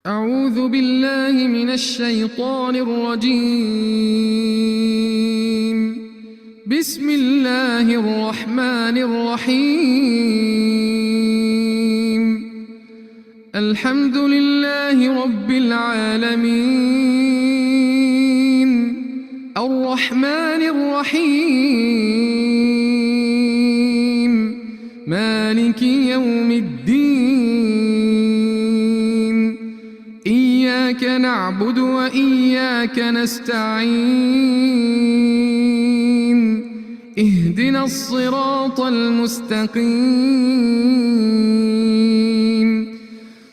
أعوذ بالله من الشيطان الرجيم. بسم الله الرحمن الرحيم. الحمد لله رب العالمين الرحمن الرحيم مالك يوم الدين إياك نعبد وإياك نستعين اهدنا الصراط المستقيم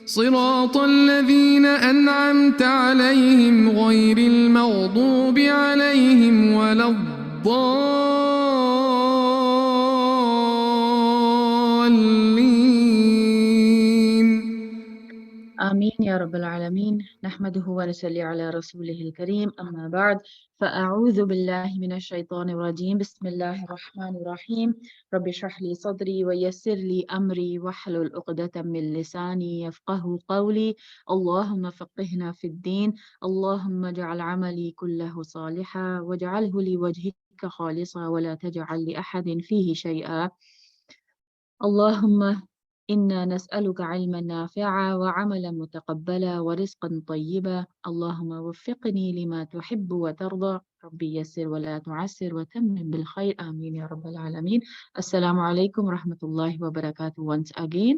صراط الذين أنعمت عليهم غير المغضوب عليهم ولا الضالين. آمين يا رب العالمين. نحمده ونصلي على رسوله الكريم. أما بعد فأعوذ بالله من الشيطان الرجيم. بسم الله الرحمن الرحيم. رب اشرح لي صدري ويسر لي أمري واحلل عقدة من لساني يفقه قولي. اللهم فقهنا في الدين. اللهم اجعل عملي كله صالحا واجعله لوجهك خالصا ولا تجعل لأحد فيه شيئا. اللهم إنا نسألك علما نافعا وعملا متقبلا ورزقا طيبا. اللهم وفقني لما تحب وترضى. ربي يسر ولا تعسر وتمم بالخير. آمين يا رب العالمين. السلام عليكم ورحمة الله وبركاته once again.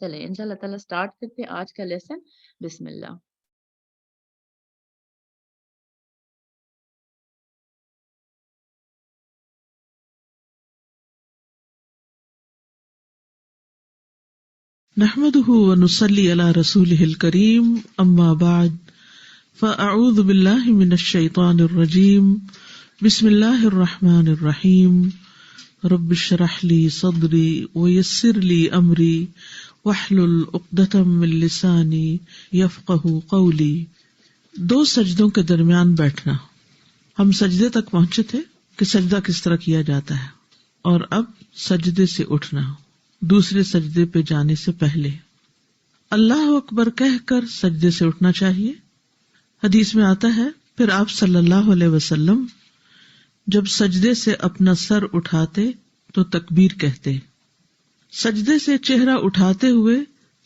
چلیں انشاءاللہ تعالیٰ سٹارٹ کرتے ہیں آج کا لیسن. بسم اللہ. نحمده ونصلي على رسوله الكريم اما بعد فاعوذ بالله من الشيطان الرجيم بسم الله الرحمن الرحيم رب اشرح لي صدري ويسر لي امري واحلل عقدة من لساني يفقهوا قولي. دو سجدوں کے درمیان بیٹھنا. ہم سجدے تک پہنچے تھے کہ سجدہ کس طرح کیا جاتا ہے، اور اب سجدے سے اٹھنا دوسرے سجدے پہ جانے سے پہلے اللہ اکبر کہہ کر سجدے سے اٹھنا چاہیے. حدیث میں آتا ہے پھر آپ صلی اللہ علیہ وسلم جب سجدے سے اپنا سر اٹھاتے تو تکبیر کہتے. سجدے سے چہرہ اٹھاتے ہوئے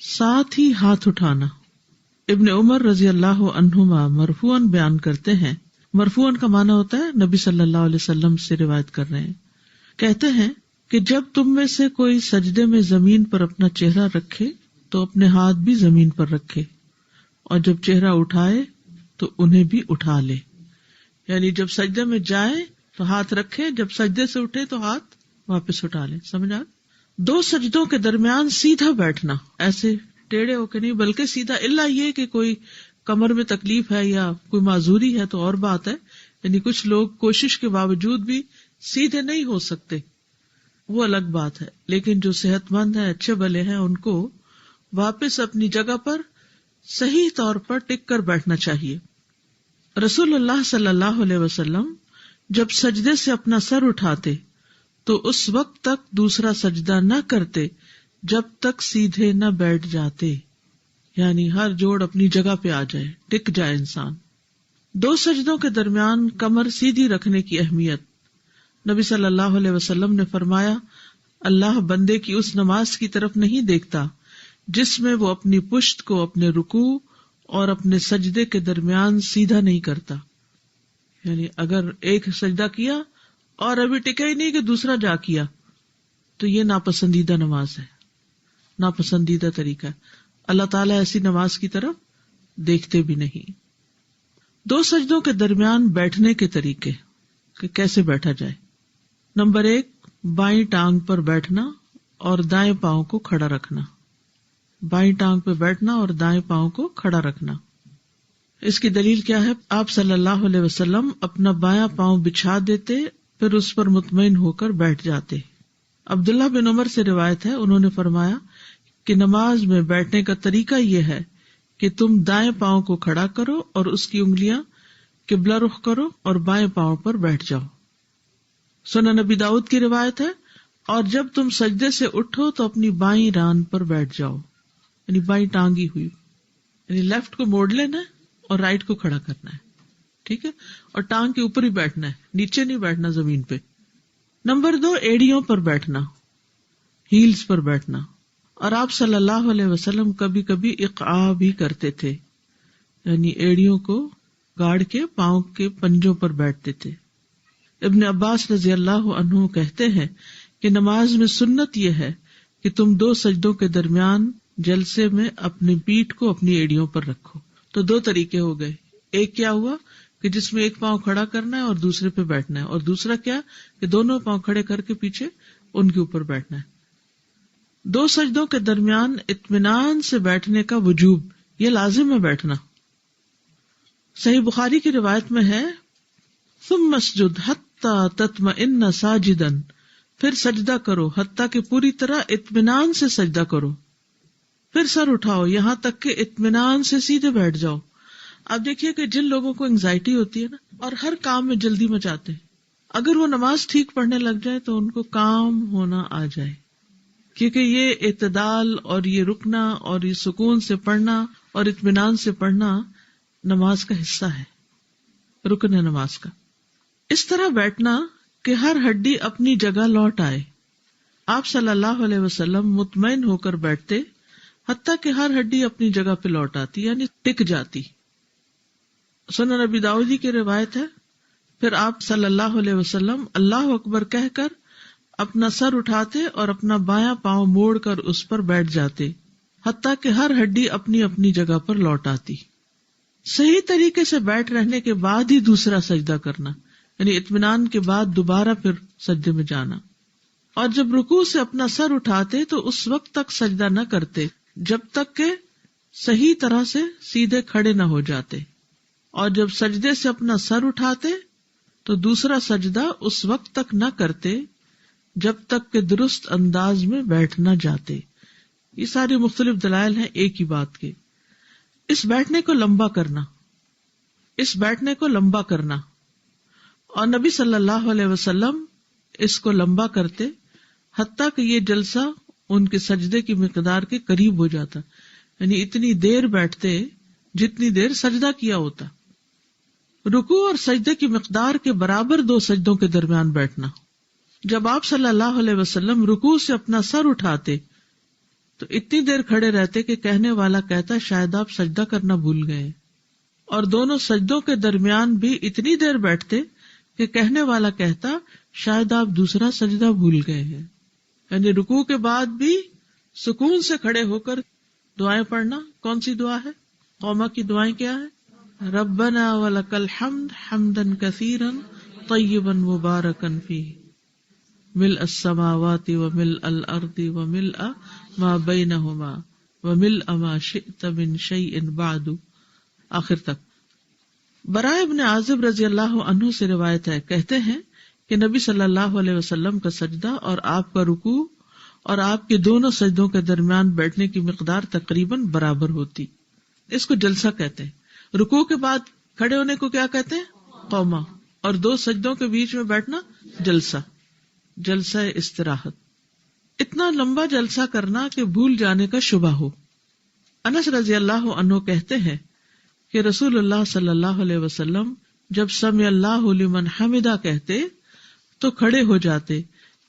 ساتھ ہی ہاتھ اٹھانا. ابن عمر رضی اللہ عنہما مرفوعاً بیان کرتے ہیں، مرفوعاً کا معنی ہوتا ہے نبی صلی اللہ علیہ وسلم سے روایت کر رہے ہیں، کہتے ہیں کہ جب تم میں سے کوئی سجدے میں زمین پر اپنا چہرہ رکھے تو اپنے ہاتھ بھی زمین پر رکھے، اور جب چہرہ اٹھائے تو انہیں بھی اٹھا لے. یعنی جب سجدے میں جائے تو ہاتھ رکھے، جب سجدے سے اٹھے تو ہاتھ واپس اٹھا لے. سمجھا؟ دو سجدوں کے درمیان سیدھا بیٹھنا، ایسے ٹیڑھے ہو کے نہیں بلکہ سیدھا، الا یہ کہ کوئی کمر میں تکلیف ہے یا کوئی معذوری ہے تو اور بات ہے. یعنی کچھ لوگ کوشش کے باوجود بھی سیدھے نہیں ہو سکتے، وہ الگ بات ہے. لیکن جو صحت مند ہیں، اچھے بھلے ہیں، ان کو واپس اپنی جگہ پر صحیح طور پر ٹک کر بیٹھنا چاہیے. رسول اللہ صلی اللہ علیہ وسلم جب سجدے سے اپنا سر اٹھاتے تو اس وقت تک دوسرا سجدہ نہ کرتے جب تک سیدھے نہ بیٹھ جاتے. یعنی ہر جوڑ اپنی جگہ پہ آ جائے، ٹک جائے انسان. دو سجدوں کے درمیان کمر سیدھی رکھنے کی اہمیت. نبی صلی اللہ علیہ وسلم نے فرمایا، اللہ بندے کی اس نماز کی طرف نہیں دیکھتا جس میں وہ اپنی پشت کو اپنے رکوع اور اپنے سجدے کے درمیان سیدھا نہیں کرتا. یعنی اگر ایک سجدہ کیا اور ابھی ٹکا ہی نہیں کہ دوسرا جا کیا تو یہ ناپسندیدہ نماز ہے، ناپسندیدہ طریقہ ہے. اللہ تعالیٰ ایسی نماز کی طرف دیکھتے بھی نہیں. دو سجدوں کے درمیان بیٹھنے کے طریقے کہ کیسے بیٹھا جائے. نمبر 1، بائیں ٹانگ پر بیٹھنا اور دائیں پاؤں کو کھڑا رکھنا. بائیں ٹانگ پہ بیٹھنا اور دائیں پاؤں کو کھڑا رکھنا. اس کی دلیل کیا ہے؟ آپ صلی اللہ علیہ وسلم اپنا بایاں پاؤں بچھا دیتے، پھر اس پر مطمئن ہو کر بیٹھ جاتے. عبداللہ بن عمر سے روایت ہے، انہوں نے فرمایا کہ نماز میں بیٹھنے کا طریقہ یہ ہے کہ تم دائیں پاؤں کو کھڑا کرو اور اس کی انگلیاں قبلہ رخ کرو اور بائیں پاؤں پر بیٹھ جاؤ. سنن نبی داؤد کی روایت ہے، اور جب تم سجدے سے اٹھو تو اپنی بائیں ران پر بیٹھ جاؤ. یعنی بائیں ٹانگی ہوئی، یعنی لیفٹ کو موڑ لینا ہے اور رائٹ کو کھڑا کرنا ہے. ٹھیک ہے؟ اور ٹانگ کے اوپر ہی بیٹھنا ہے، نیچے نہیں بیٹھنا زمین پہ. نمبر 2، ایڑیوں پر بیٹھنا، ہیلز پر بیٹھنا. اور آپ صلی اللہ علیہ وسلم کبھی کبھی اقعاء بھی کرتے تھے، یعنی ایڑیوں کو گاڑ کے پاؤں کے پنجوں پر بیٹھتے تھے. ابن عباس رضی اللہ عنہ کہتے ہیں کہ نماز میں سنت یہ ہے کہ تم دو سجدوں کے درمیان جلسے میں اپنی پیٹھ کو اپنی ایڑیوں پر رکھو. تو دو طریقے ہو گئے، ایک کیا ہوا کہ جس میں ایک پاؤں کھڑا کرنا ہے اور دوسرے پہ بیٹھنا ہے، اور دوسرا کیا کہ دونوں پاؤں کھڑے کر کے پیچھے ان کے اوپر بیٹھنا ہے. دو سجدوں کے درمیان اطمینان سے بیٹھنے کا وجوب، یہ لازم ہے بیٹھنا. صحیح بخاری کی روایت میں ہے، ثم اسجد حتی تطمئن ساجدا، پھر سجدہ کرو حتیٰ کہ پوری طرح اطمینان سے سجدہ کرو، پھر سر اٹھاؤ یہاں تک کہ اطمینان سے سیدھے بیٹھ جاؤ. اب دیکھیے کہ جن لوگوں کو انگزائٹی ہوتی ہے نا اور ہر کام میں جلدی مچاتے ہیں، اگر وہ نماز ٹھیک پڑھنے لگ جائے تو ان کو کام ہونا آ جائے، کیونکہ یہ اعتدال اور یہ رکنا اور یہ سکون سے پڑھنا اور اطمینان سے پڑھنا نماز کا حصہ ہے، رکن ہے نماز کا. اس طرح بیٹھنا کہ ہر ہڈی اپنی جگہ لوٹ آئے. آپ صلی اللہ علیہ وسلم مطمئن ہو کر بیٹھتے حتیٰ کہ ہر ہڈی اپنی جگہ پہ لوٹ آتی، یعنی ٹک جاتی. سنن نبی داؤدی کی روایت ہے، پھر آپ صلی اللہ علیہ وسلم اللہ اکبر کہہ کر اپنا سر اٹھاتے اور اپنا بایاں پاؤں موڑ کر اس پر بیٹھ جاتے. حتیٰ کہ ہر ہڈی اپنی اپنی جگہ پر لوٹ آتی. صحیح طریقے سے بیٹھ رہنے کے بعد ہی دوسرا سجدہ کرنا، یعنی اطمینان کے بعد دوبارہ پھر سجدے میں جانا. اور جب رکوع سے اپنا سر اٹھاتے تو اس وقت تک سجدہ نہ کرتے جب تک کہ صحیح طرح سے سیدھے کھڑے نہ ہو جاتے، اور جب سجدے سے اپنا سر اٹھاتے تو دوسرا سجدہ اس وقت تک نہ کرتے جب تک کہ درست انداز میں بیٹھ نہ جاتے. یہ ساری مختلف دلائل ہیں ایک ہی بات کے. اس بیٹھنے کو لمبا کرنا اور نبی صلی اللہ علیہ وسلم اس کو لمبا کرتے حتیٰ کہ یہ جلسہ ان کے سجدے کی مقدار کے قریب ہو جاتا، یعنی اتنی دیر بیٹھتے جتنی دیر سجدہ کیا ہوتا. رکوع اور سجدے کی مقدار کے برابر 2 سجدوں کے درمیان بیٹھنا. جب آپ صلی اللہ علیہ وسلم رکوع سے اپنا سر اٹھاتے تو اتنی دیر کھڑے رہتے کہ کہنے والا کہتا شاید آپ سجدہ کرنا بھول گئے، اور دونوں سجدوں کے درمیان بھی اتنی دیر بیٹھتے کہ کہنے والا کہتا شاید آپ دوسرا سجدہ بھول گئے ہیں. یعنی رکوع کے بعد بھی سکون سے کھڑے ہو کر دعائیں پڑھنا. کون سی دعا ہے؟ قوما کی دعائیں کیا ہے؟ ربنا ولک الحمد حمدا کثیرا طیبا مبارکا فیہ ملء السماوات وملء الارض وملء ما بینہما وملء ما شئت من شیء بعد، آخر تک. براء ابن عازب رضی اللہ عنہ سے روایت ہے، کہتے ہیں کہ نبی صلی اللہ علیہ وسلم کا سجدہ اور آپ کا رکوع اور آپ کے دونوں سجدوں کے درمیان بیٹھنے کی مقدار تقریباً برابر ہوتی. اس کو جلسہ کہتے ہیں. رکوع کے بعد کھڑے ہونے کو کیا کہتے ہیں؟ قوما. اور 2 سجدوں کے بیچ میں بیٹھنا جلسہ استراحت. اتنا لمبا جلسہ کرنا کہ بھول جانے کا شبہ ہو. انس رضی اللہ عنہ کہتے ہیں کہ رسول اللہ صلی اللہ علیہ وسلم جب سمع اللہ لمن حمدہ کہتے تو کھڑے ہو جاتے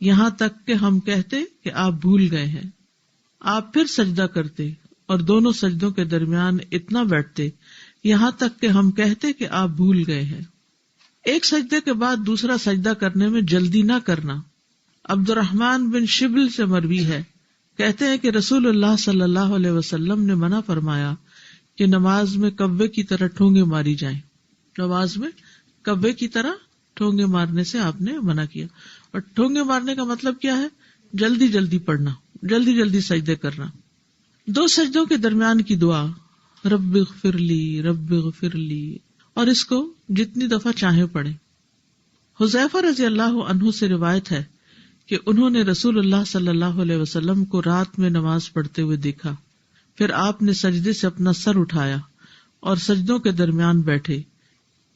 یہاں تک کہ ہم کہتے کہ آپ بھول گئے ہیں. آپ پھر سجدہ کرتے اور دونوں سجدوں کے درمیان اتنا بیٹھتے یہاں تک کہ ہم کہتے کہ آپ بھول گئے ہیں. ایک سجدے کے بعد دوسرا سجدہ کرنے میں جلدی نہ کرنا. عبد الرحمن بن شبل سے مروی ہے، کہتے ہیں کہ رسول اللہ صلی اللہ علیہ وسلم نے منع فرمایا کہ نماز میں کبے کی طرح ٹھونگے ماری جائیں. نماز میں کبے کی طرح ٹھونگے مارنے سے آپ نے منع کیا. اور ٹھونگے مارنے کا مطلب کیا ہے؟ جلدی جلدی پڑھنا، جلدی جلدی سجدے کرنا. 2 سجدوں کے درمیان کی دعا رب اغفر لی رب اغفر لی، اور اس کو جتنی دفعہ چاہیں پڑھیں. حذیفہ رضی اللہ عنہ سے روایت ہے کہ انہوں نے رسول اللہ صلی اللہ علیہ وسلم کو رات میں نماز پڑھتے ہوئے دیکھا. پھر آپ نے سجدے سے اپنا سر اٹھایا اور سجدوں کے درمیان بیٹھے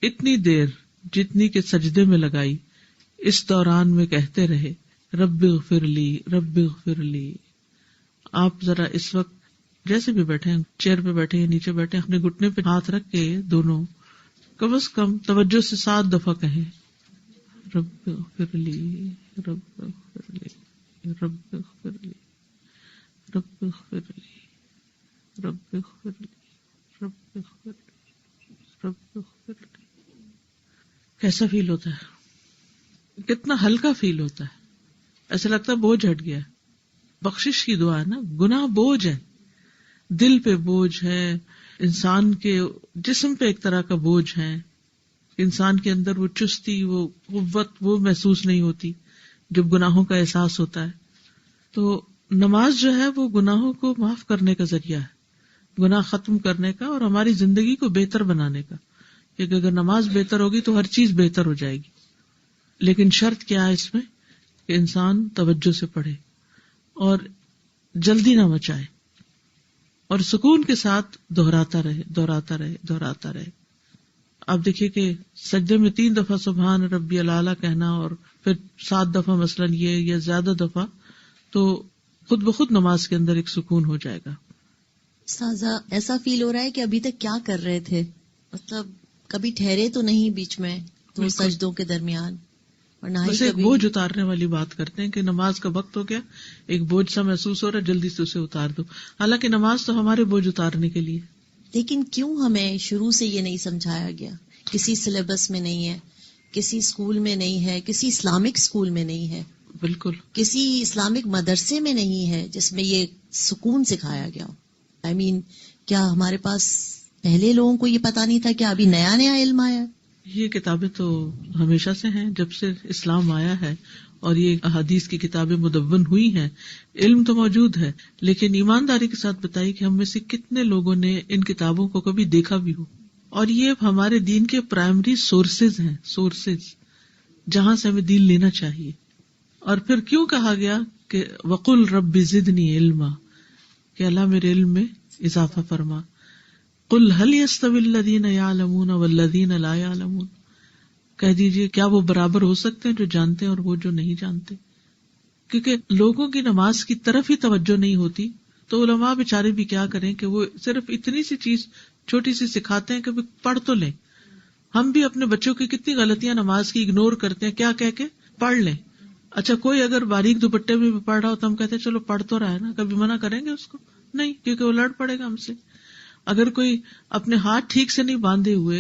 اتنی دیر جتنی کہ سجدے میں لگائی. اس دوران میں کہتے رہے رب اغفر لی رب اغفر لی. آپ ذرا اس وقت جیسے بھی بیٹھے ہیں، چیئر پہ بیٹھے ہیں، نیچے بیٹھے ہیں، اپنے گھٹنے پہ ہاتھ رکھ کے دونوں کم از کم توجہ سے 7 دفعہ کہیں رب اغفر لی رب اغفر لی رب اغفر لی رب اغفر لی رب اغفر لی رب اغفر لی رب اغفر لی. کیسا فیل ہوتا ہے؟ کتنا ہلکا فیل ہوتا ہے. ایسا لگتا ہے بوجھ ہٹ گیا. بخشش کی دعا ہے نا. گناہ بوجھ ہے، دل پہ بوجھ ہے، انسان کے جسم پہ ایک طرح کا بوجھ ہے. انسان کے اندر وہ چستی، وہ قوت وہ محسوس نہیں ہوتی جب گناہوں کا احساس ہوتا ہے. تو نماز جو ہے وہ گناہوں کو معاف کرنے کا ذریعہ ہے، گناہ ختم کرنے کا اور ہماری زندگی کو بہتر بنانے کا. کیونکہ اگر نماز بہتر ہوگی تو ہر چیز بہتر ہو جائے گی. لیکن شرط کیا ہے اس میں؟ کہ انسان توجہ سے پڑھے اور جلدی نہ مچائے اور سکون کے ساتھ دہراتا رہے دہراتا رہے دہراتا رہے. آپ دیکھیے کہ سجدے میں 3 دفعہ سبحان ربی الاعلیٰ کہنا اور پھر 7 دفعہ مثلاً یہ یا زیادہ دفعہ، تو خود بخود نماز کے اندر ایک سکون ہو جائے گا. سازا ایسا فیل ہو رہا ہے کہ ابھی تک کیا کر رہے تھے، مطلب کبھی ٹھہرے تو نہیں بیچ میں 2 سجدوں کے درمیان، اور نہ ہی بس ایک بوجھ اتارنے والی بات کرتے ہیں کہ نماز کا وقت ہو گیا، ایک بوجھ سا محسوس ہو رہا ہے، جلدی سے اسے اتار دو. حالانکہ نماز تو ہمارے بوجھ اتارنے کے لیے. لیکن کیوں ہمیں شروع سے یہ نہیں سمجھایا گیا؟ کسی سلیبس میں نہیں ہے، کسی اسکول میں نہیں ہے، کسی اسلامک اسکول میں نہیں ہے، بالکل کسی اسلامک مدرسے میں نہیں ہے جس میں یہ سکون سکھایا گیا ہو. I mean, کیا ہمارے پاس پہلے لوگوں کو یہ پتا نہیں تھا؟ کیا ابھی نیا نیا علم آیا؟ یہ کتابیں تو ہمیشہ سے ہیں، جب سے اسلام آیا ہے، اور یہ احادیث کی کتابیں مدون ہوئی ہیں، علم تو موجود ہے، لیکن ایمانداری کے ساتھ بتائیے کہ ہم میں سے کتنے لوگوں نے ان کتابوں کو کبھی دیکھا بھی ہو. اور یہ ہمارے دین کے پرائمری سورسز ہیں، سورسز جہاں سے ہمیں دین لینا چاہیے. اور پھر کیوں کہا گیا کہ وقل رب زدنی علما، کہ اللہ میرے علم میں اضافہ فرما. قل هل يستوي الذين يعلمون والذين لا يعلمون، کہہ دیجئے کیا وہ برابر ہو سکتے ہیں جو جانتے ہیں اور وہ جو نہیں جانتے؟ کیونکہ لوگوں کی نماز کی طرف ہی توجہ نہیں ہوتی، تو علماء بیچارے بھی کیا کریں کہ وہ صرف اتنی سی چیز چھوٹی سی سکھاتے ہیں کہ پڑھ تو لیں. ہم بھی اپنے بچوں کی کتنی غلطیاں نماز کی اگنور کرتے ہیں، کیا کہہ کے پڑھ لیں. اچھا کوئی اگر باریک دوپٹے میں بھی پڑھ رہا ہو تو ہم کہتے ہیں چلو پڑھ تو رہا ہے نا، کبھی منع کریں گے اس کو؟ نہیں، کیونکہ وہ لڑ پڑے گا ہم سے. اگر کوئی اپنے ہاتھ ٹھیک سے نہیں باندھے ہوئے،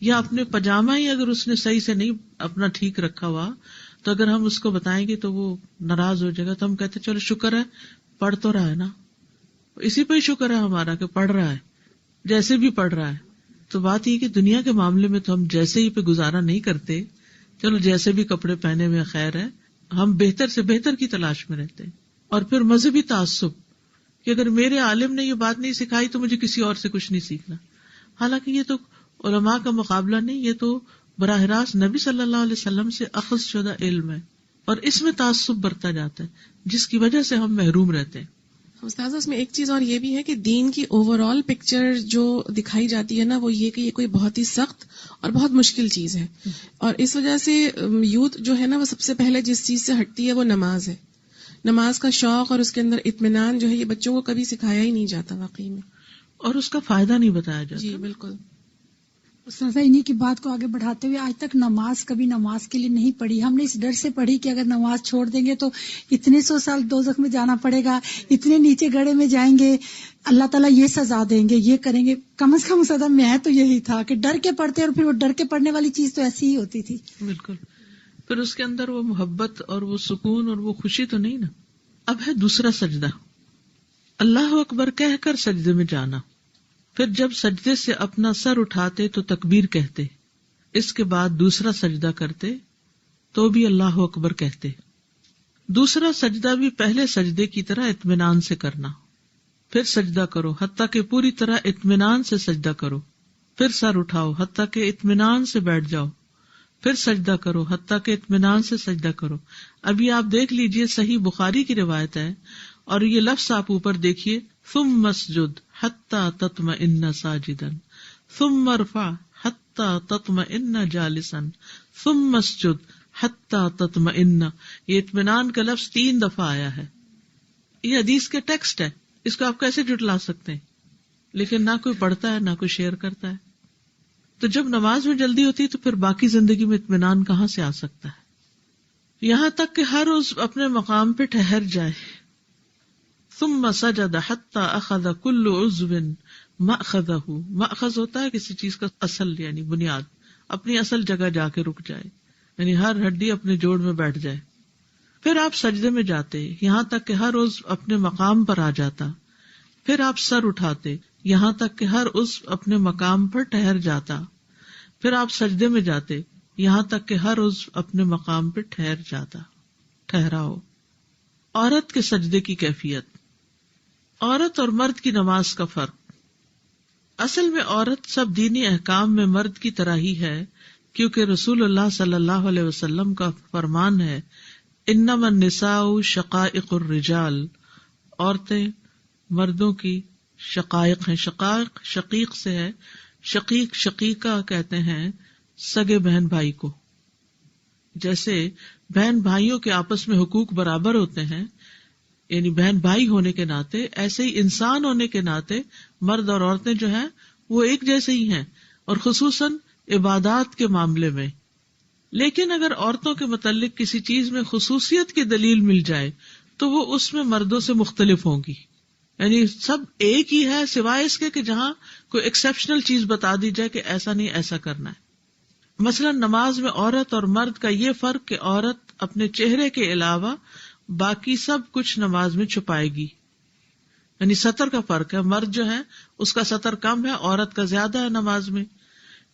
یا اپنے پاجامہ ہی اگر اس نے صحیح سے نہیں اپنا ٹھیک رکھا ہوا، تو اگر ہم اس کو بتائیں گے تو وہ ناراض ہو جائے گا. تو ہم کہتے چلو شکر ہے پڑھ تو رہا ہے نا، اسی پہ ہی شکر ہے ہمارا کہ پڑھ رہا ہے، جیسے بھی پڑھ رہا ہے. تو بات یہ کہ دنیا کے معاملے میں تو ہم جیسے ہی پہ گزارا نہیں کرتے، چلو جیسے بھی کپڑے پہنے میں خیر ہے، ہم بہتر سے بہتر کی تلاش میں رہتے ہیں. اور پھر مذہبی تعصب کہ اگر میرے عالم نے یہ بات نہیں سکھائی تو مجھے کسی اور سے کچھ نہیں سیکھنا. حالانکہ یہ تو علماء کا مقابلہ نہیں، یہ تو براہ راست نبی صلی اللہ علیہ وسلم سے اخذ شدہ علم ہے، اور اس میں تعصب برتا جاتا ہے جس کی وجہ سے ہم محروم رہتے ہیں. استاذہ اس میں ایک چیز اور یہ بھی ہے کہ دین کی اوور آل پکچر جو دکھائی جاتی ہے نا، وہ یہ کہ یہ کوئی بہت ہی سخت اور بہت مشکل چیز ہے، اور اس وجہ سے یوتھ جو ہے نا وہ سب سے پہلے جس چیز سے ہٹتی ہے وہ نماز ہے. نماز کا شوق اور اس کے اندر اطمینان جو ہے یہ بچوں کو کبھی سکھایا ہی نہیں جاتا واقعی میں، اور اس کا فائدہ نہیں بتایا جاتا. جی بالکل. استاذہ انہی کی بات کو آگے بڑھاتے ہوئے، آج تک نماز کبھی نماز کے لیے نہیں پڑھی. ہم نے اس ڈر سے پڑھی کہ اگر نماز چھوڑ دیں گے تو اتنے 100 سال دوزخ میں جانا پڑے گا، اتنے نیچے گڑھے میں جائیں گے، اللہ تعالیٰ یہ سزا دیں گے، یہ کریں گے. کم از کم صدم میں ہے تو یہی تھا کہ ڈر کے پڑھتے، اور پھر وہ ڈر کے پڑھنے والی چیز تو ایسی ہی ہوتی تھی. بالکل. پھر اس کے اندر وہ محبت اور وہ سکون اور وہ خوشی تو نہیں نا. اب ہے دوسرا سجدہ، اللہ اکبر کہہ کر سجدے میں جانا. پھر جب سجدے سے اپنا سر اٹھاتے تو تکبیر کہتے، اس کے بعد دوسرا سجدہ کرتے تو بھی اللہ اکبر کہتے. دوسرا سجدہ بھی پہلے سجدے کی طرح اطمینان سے کرنا. پھر سجدہ کرو حتیٰ کہ پوری طرح اطمینان سے سجدہ کرو. پھر سر اٹھاؤ حتیٰ کہ اطمینان سے بیٹھ جاؤ. پھر سجدہ کرو حتیٰ کہ اطمینان سے سجدہ کرو. ابھی آپ دیکھ لیجئے، صحیح بخاری کی روایت ہے، اور یہ لفظ آپ اوپر دیکھیے، ثم مسجد حتیٰ تطمئن ساجدا ثم ارفع حتیٰ تطمئن جالسا ثم مسجد حتیٰ تطمئن. یہ اطمینان کا لفظ 3 دفعہ آیا ہے. یہ حدیث کے ٹیکسٹ ہے، اس کو آپ کیسے جھٹلا سکتے ہیں؟ لیکن نہ کوئی پڑھتا ہے نہ کوئی شیئر کرتا ہے. تو جب نماز میں جلدی ہوتی ہے تو پھر باقی زندگی میں اطمینان کہاں سے آ سکتا ہے؟ یہاں تک کہ ہر عضو اپنے مقام پہ ٹھہر جائے. ثم سجد حتى اخذ كل عضو مأخذه. مأخذ ہوتا ہے کسی چیز کا اصل، یعنی بنیاد، اپنی اصل جگہ جا کے رک جائے، یعنی ہر ہڈی اپنے جوڑ میں بیٹھ جائے. پھر آپ سجدے میں جاتے یہاں تک کہ ہر عضو اپنے مقام پر آ جاتا. پھر آپ سر اٹھاتے یہاں تک کہ ہر عضو اپنے مقام پر ٹھہر جاتا. پھر آپ سجدے میں جاتے یہاں تک کہ ہر عضو اپنے مقام پر ٹھہر جاتا. ٹھہراؤ. عورت کے سجدے کی کیفیت. عورت اور مرد کی نماز کا فرق. اصل میں عورت سب دینی احکام میں مرد کی طرح ہی ہے، کیونکہ رسول اللہ صلی اللہ علیہ وسلم کا فرمان ہے، انما النساء شقائق الرجال. عورتیں مردوں کی شقائق ہیں. شقائق شقیق سے ہے، شقیق شقیقہ کہتے ہیں سگے بہن بھائی کو. جیسے بہن بھائیوں کے آپس میں حقوق برابر ہوتے ہیں، یعنی بہن بھائی ہونے کے ناطے، ایسے ہی انسان ہونے کے ناطے مرد اور عورتیں جو ہیں وہ ایک جیسے ہی ہیں، اور خصوصاً عبادات کے معاملے میں. لیکن اگر عورتوں کے متعلق کسی چیز میں خصوصیت کی دلیل مل جائے تو وہ اس میں مردوں سے مختلف ہوں گی. یعنی سب ایک ہی ہے سوائے اس کے کہ جہاں کوئی ایکسیپشنل چیز بتا دی جائے کہ ایسا نہیں ایسا کرنا ہے. مثلا نماز میں عورت اور مرد کا یہ فرق کہ عورت اپنے چہرے کے علاوہ باقی سب کچھ نماز میں چھپائے گی، یعنی سطر کا فرق ہے. مرد جو ہے اس کا سطر کم ہے، عورت کا زیادہ ہے نماز میں،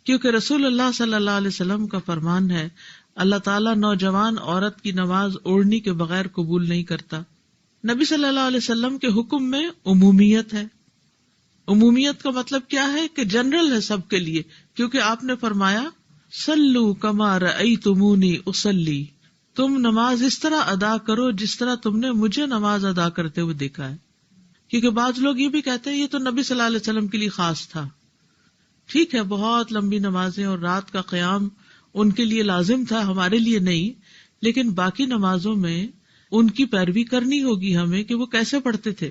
کیونکہ رسول اللہ صلی اللہ علیہ وسلم کا فرمان ہے اللہ تعالیٰ نوجوان عورت کی نماز اوڑھنی کے بغیر قبول نہیں کرتا. نبی صلی اللہ علیہ وسلم کے حکم میں عمومیت ہے. عمومیت کا مطلب کیا ہے کہ جنرل ہے سب کے لیے، کیونکہ آپ نے فرمایا صلو کما رأیتمونی اصلی، تم نماز اس طرح ادا کرو جس طرح تم نے مجھے نماز ادا کرتے ہوئے دیکھا ہے. کیونکہ بعض لوگ یہ بھی کہتے ہیں یہ تو نبی صلی اللہ علیہ وسلم کے لیے خاص تھا. ٹھیک ہے، بہت لمبی نمازیں اور رات کا قیام ان کے لیے لازم تھا، ہمارے لیے نہیں، لیکن باقی نمازوں میں ان کی پیروی کرنی ہوگی ہمیں کہ وہ کیسے پڑھتے تھے.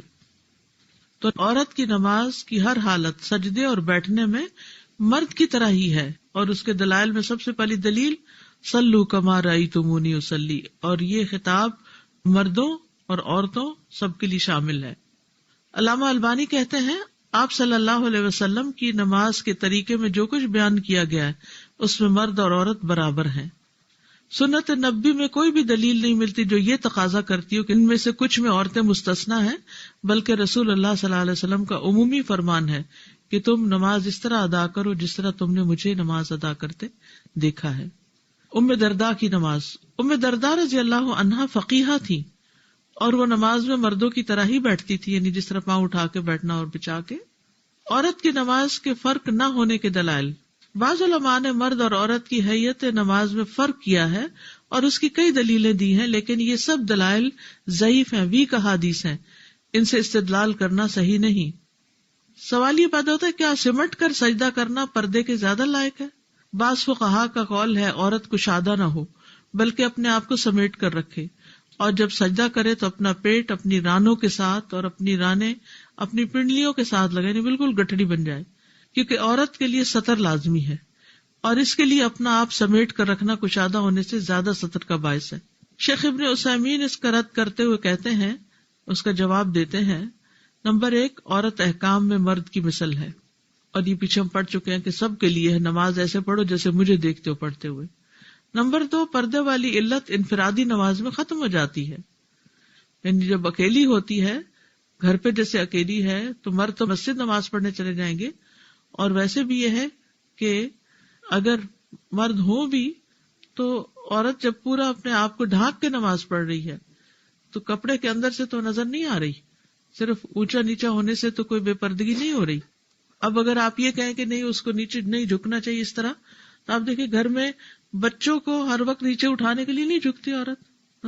تو عورت کی نماز کی ہر حالت سجدے اور بیٹھنے میں مرد کی طرح ہی ہے، اور اس کے دلائل میں سب سے پہلی دلیل صلو کما رأیتمونی اصلی، اور یہ خطاب مردوں اور عورتوں سب کے لیے شامل ہے. علامہ البانی کہتے ہیں آپ صلی اللہ علیہ وسلم کی نماز کے طریقے میں جو کچھ بیان کیا گیا ہے اس میں مرد اور عورت برابر ہیں. سنت نبی میں کوئی بھی دلیل نہیں ملتی جو یہ تقاضا کرتی ہو کہ ان میں سے کچھ میں عورتیں مستثنیٰ ہیں، بلکہ رسول اللہ صلی اللہ علیہ وسلم کا عمومی فرمان ہے کہ تم نماز اس طرح ادا کرو جس طرح تم نے مجھے نماز ادا کرتے دیکھا ہے. ام درداء کی نماز. ام درداء رضی اللہ عنہا فقیہہ تھی اور وہ نماز میں مردوں کی طرح ہی بیٹھتی تھی، یعنی جس طرح پاؤں اٹھا کے بیٹھنا اور بچا کے. عورت کی نماز کے فرق نہ ہونے کے دلائل. بعض علماء نے مرد اور عورت کی حیت نماز میں فرق کیا ہے اور اس کی کئی دلیلیں دی ہیں، لیکن یہ سب دلائل ضعیف ہیں، ویک احادیث ہیں، ان سے استدلال کرنا صحیح نہیں. سوال یہ پیدا ہوتا ہے کیا سمٹ کر سجدہ کرنا پردے کے زیادہ لائق ہے؟ بعض فقہا کا قول ہے عورت کشادہ نہ ہو بلکہ اپنے آپ کو سمیٹ کر رکھے، اور جب سجدہ کرے تو اپنا پیٹ اپنی رانوں کے ساتھ اور اپنی رانیں اپنی پنڈلیوں کے ساتھ لگائے، بالکل گٹھڑی بن جائے، کیونکہ عورت کے لیے سطر لازمی ہے اور اس کے لیے اپنا آپ سمیٹ کر رکھنا کشادہ ہونے سے زیادہ سطر کا باعث ہے. شیخ ابن عثیمین اس کا رد کرتے ہوئے کہتے ہیں، اس کا جواب دیتے ہیں، نمبر 1 عورت احکام میں مرد کی مثل ہے، اور یہ پیچھے ہم پڑھ چکے ہیں کہ سب کے لیے ہے، نماز ایسے پڑھو جیسے مجھے دیکھتے ہو پڑھتے ہوئے. نمبر 2 پردے والی علت انفرادی نماز میں ختم ہو جاتی ہے، یعنی جب اکیلی ہوتی ہے گھر پہ جیسے اکیلی ہے تو مرد تو مسجد نماز پڑھنے چلے جائیں گے، اور ویسے بھی یہ ہے کہ اگر مرد ہو بھی تو عورت جب پورا اپنے آپ کو ڈھانک کے نماز پڑھ رہی ہے تو کپڑے کے اندر سے تو نظر نہیں آ رہی، صرف اونچا نیچا ہونے سے تو کوئی بے پردگی نہیں ہو رہی. اب اگر آپ یہ کہیں کہ نہیں اس کو نیچے نہیں جھکنا چاہیے اس طرح، تو آپ دیکھیں گھر میں بچوں کو ہر وقت نیچے اٹھانے کے لیے نہیں جھکتی عورت،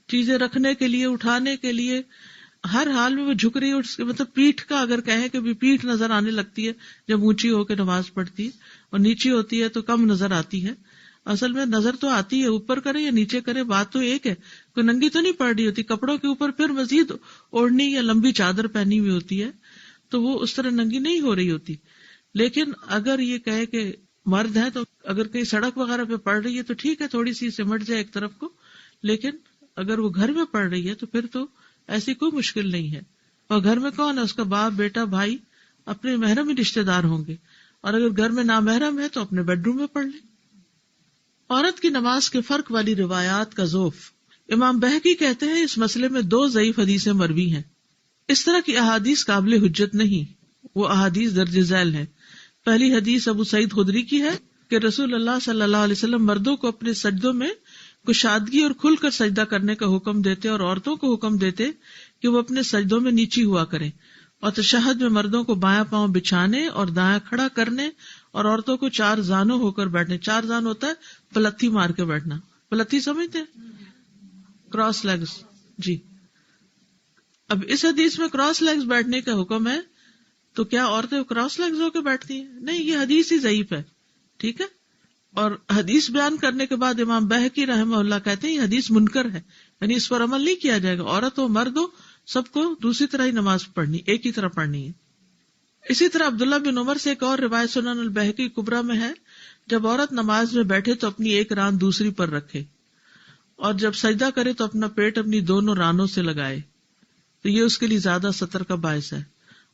چیزیں رکھنے کے لیے اٹھانے کے لیے ہر حال میں وہ جھک رہی ہے. اس کے مطلب پیٹھ کا اگر کہیں کہ بھی پیٹھ نظر آنے لگتی ہے جب اونچی ہو کے نماز پڑھتی ہے، اور نیچی ہوتی ہے تو کم نظر آتی ہے. اصل میں نظر تو آتی ہے، اوپر کرے یا نیچے کرے بات تو ایک ہے، کوئی ننگی تو نہیں پڑ رہی ہوتی، کپڑوں کے اوپر پھر مزید اوڑھنی یا لمبی چادر پہنی ہوئی ہوتی ہے تو وہ اس طرح ننگی نہیں ہو رہی ہوتی. لیکن اگر یہ کہے کہ مرد ہے تو اگر کہیں سڑک وغیرہ پہ پڑ رہی ہے تو ٹھیک ہے، تھوڑی سی سمٹ جائے ایک طرف کو، لیکن اگر وہ گھر میں پڑ رہی ہے تو پھر تو ایسی کوئی مشکل نہیں ہے. اور گھر میں کون ہے؟ اس کا باپ، بیٹا، بھائی، اپنے محرم ہی رشتے دار ہوں گے، اور اگر گھر میں نامحرم ہے تو اپنے بیڈ روم میں پڑھ لیں. عورت کی نماز کے فرق والی روایات کا ذوف. امام بہقی کہتے ہیں اس مسئلے میں 2 ضعیف حدیثیں مروی ہیں. اس طرح کی احادیث قابل حجت نہیں، وہ احادیث درج ذیل ہیں. پہلی حدیث ابو سعید خدری کی ہے کہ رسول اللہ صلی اللہ علیہ وسلم مردوں کو اپنے سجدوں میں کشادگی اور کھل کر سجدہ کرنے کا حکم دیتے اور عورتوں کو حکم دیتے کہ وہ اپنے سجدوں میں نیچی ہوا کریں، اور تشہد میں مردوں کو بایاں پاؤں بچھانے اور دایاں کھڑا کرنے اور عورتوں کو 4 زانوں ہو کر بیٹھنے. 4 زان ہوتا ہے پلتھی مار کے بیٹھنا، پلتھی سمجھتے ہیں، کراس لیگز. جی اب اس حدیث میں کراس لیگز بیٹھنے کا حکم ہے تو کیا عورتیں کراس لیگز ہو کے بیٹھتی ہیں؟ نہیں، یہ حدیث ہی ضعیف ہے. ٹھیک ہے، اور حدیث بیان کرنے کے بعد امام بہقی رحمہ اللہ کہتے ہیں یہ حدیث منکر ہے، یعنی اس پر عمل نہیں کیا جائے گا. عورت ہو مرد ہو سب کو دوسری طرح ہی نماز پڑھنی، ایک ہی طرح پڑھنی ہے. اسی طرح عبداللہ بن عمر سے ایک اور روایت سنن البہقی کبریٰ میں ہے، جب عورت نماز میں بیٹھے تو اپنی ایک ران دوسری پر رکھے، اور جب سجدہ کرے تو اپنا پیٹ اپنی دونوں رانوں سے لگائے، تو یہ اس کے لیے زیادہ ستر کا باعث ہے.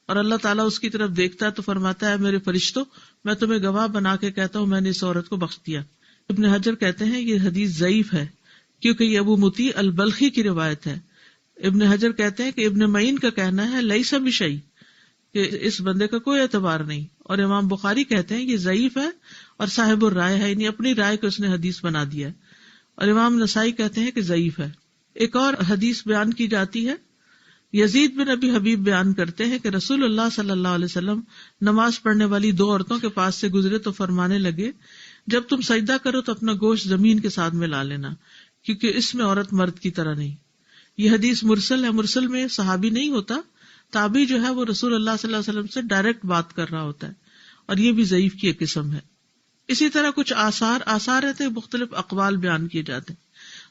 اور اللہ تعالیٰ اس کی طرف دیکھتا ہے تو فرماتا ہے میرے فرشتوں میں تمہیں گواہ بنا کے کہتا ہوں میں نے اس عورت کو بخش دیا. ابن حجر کہتے ہیں یہ حدیث ضعیف ہے کیونکہ یہ ابو مطیع البلخی کی روایت ہے. ابن حجر کہتے ہیں کہ ابن معین کا کہنا ہے لیسا بشیء، کہ اس بندے کا کوئی اعتبار نہیں، اور امام بخاری کہتے ہیں کہ ضعیف ہے اور صاحب الرائے ہے، یعنی اپنی رائے کو اس نے حدیث بنا دیا ہے، اور امام نسائی کہتے ہیں کہ ضعیف ہے۔ ایک اور حدیث بیان کی جاتی ہے، یزید بن ابی حبیب بیان کرتے ہیں کہ رسول اللہ صلی اللہ علیہ وسلم نماز پڑھنے والی دو عورتوں کے پاس سے گزرے تو فرمانے لگے، جب تم سجدہ کرو تو اپنا گوشت زمین کے ساتھ ملا لینا، کیونکہ اس میں عورت مرد کی طرح نہیں۔ یہ حدیث مرسل ہے، مرسل میں صحابی نہیں ہوتا، تابعی جو ہے وہ رسول اللہ صلی اللہ علیہ وسلم سے ڈائریکٹ بات کر رہا ہوتا ہے، اور یہ بھی ضعیف کی ایک قسم ہے۔ اسی طرح کچھ آثار رہتے، مختلف اقوال بیان کیے جاتے ہیں،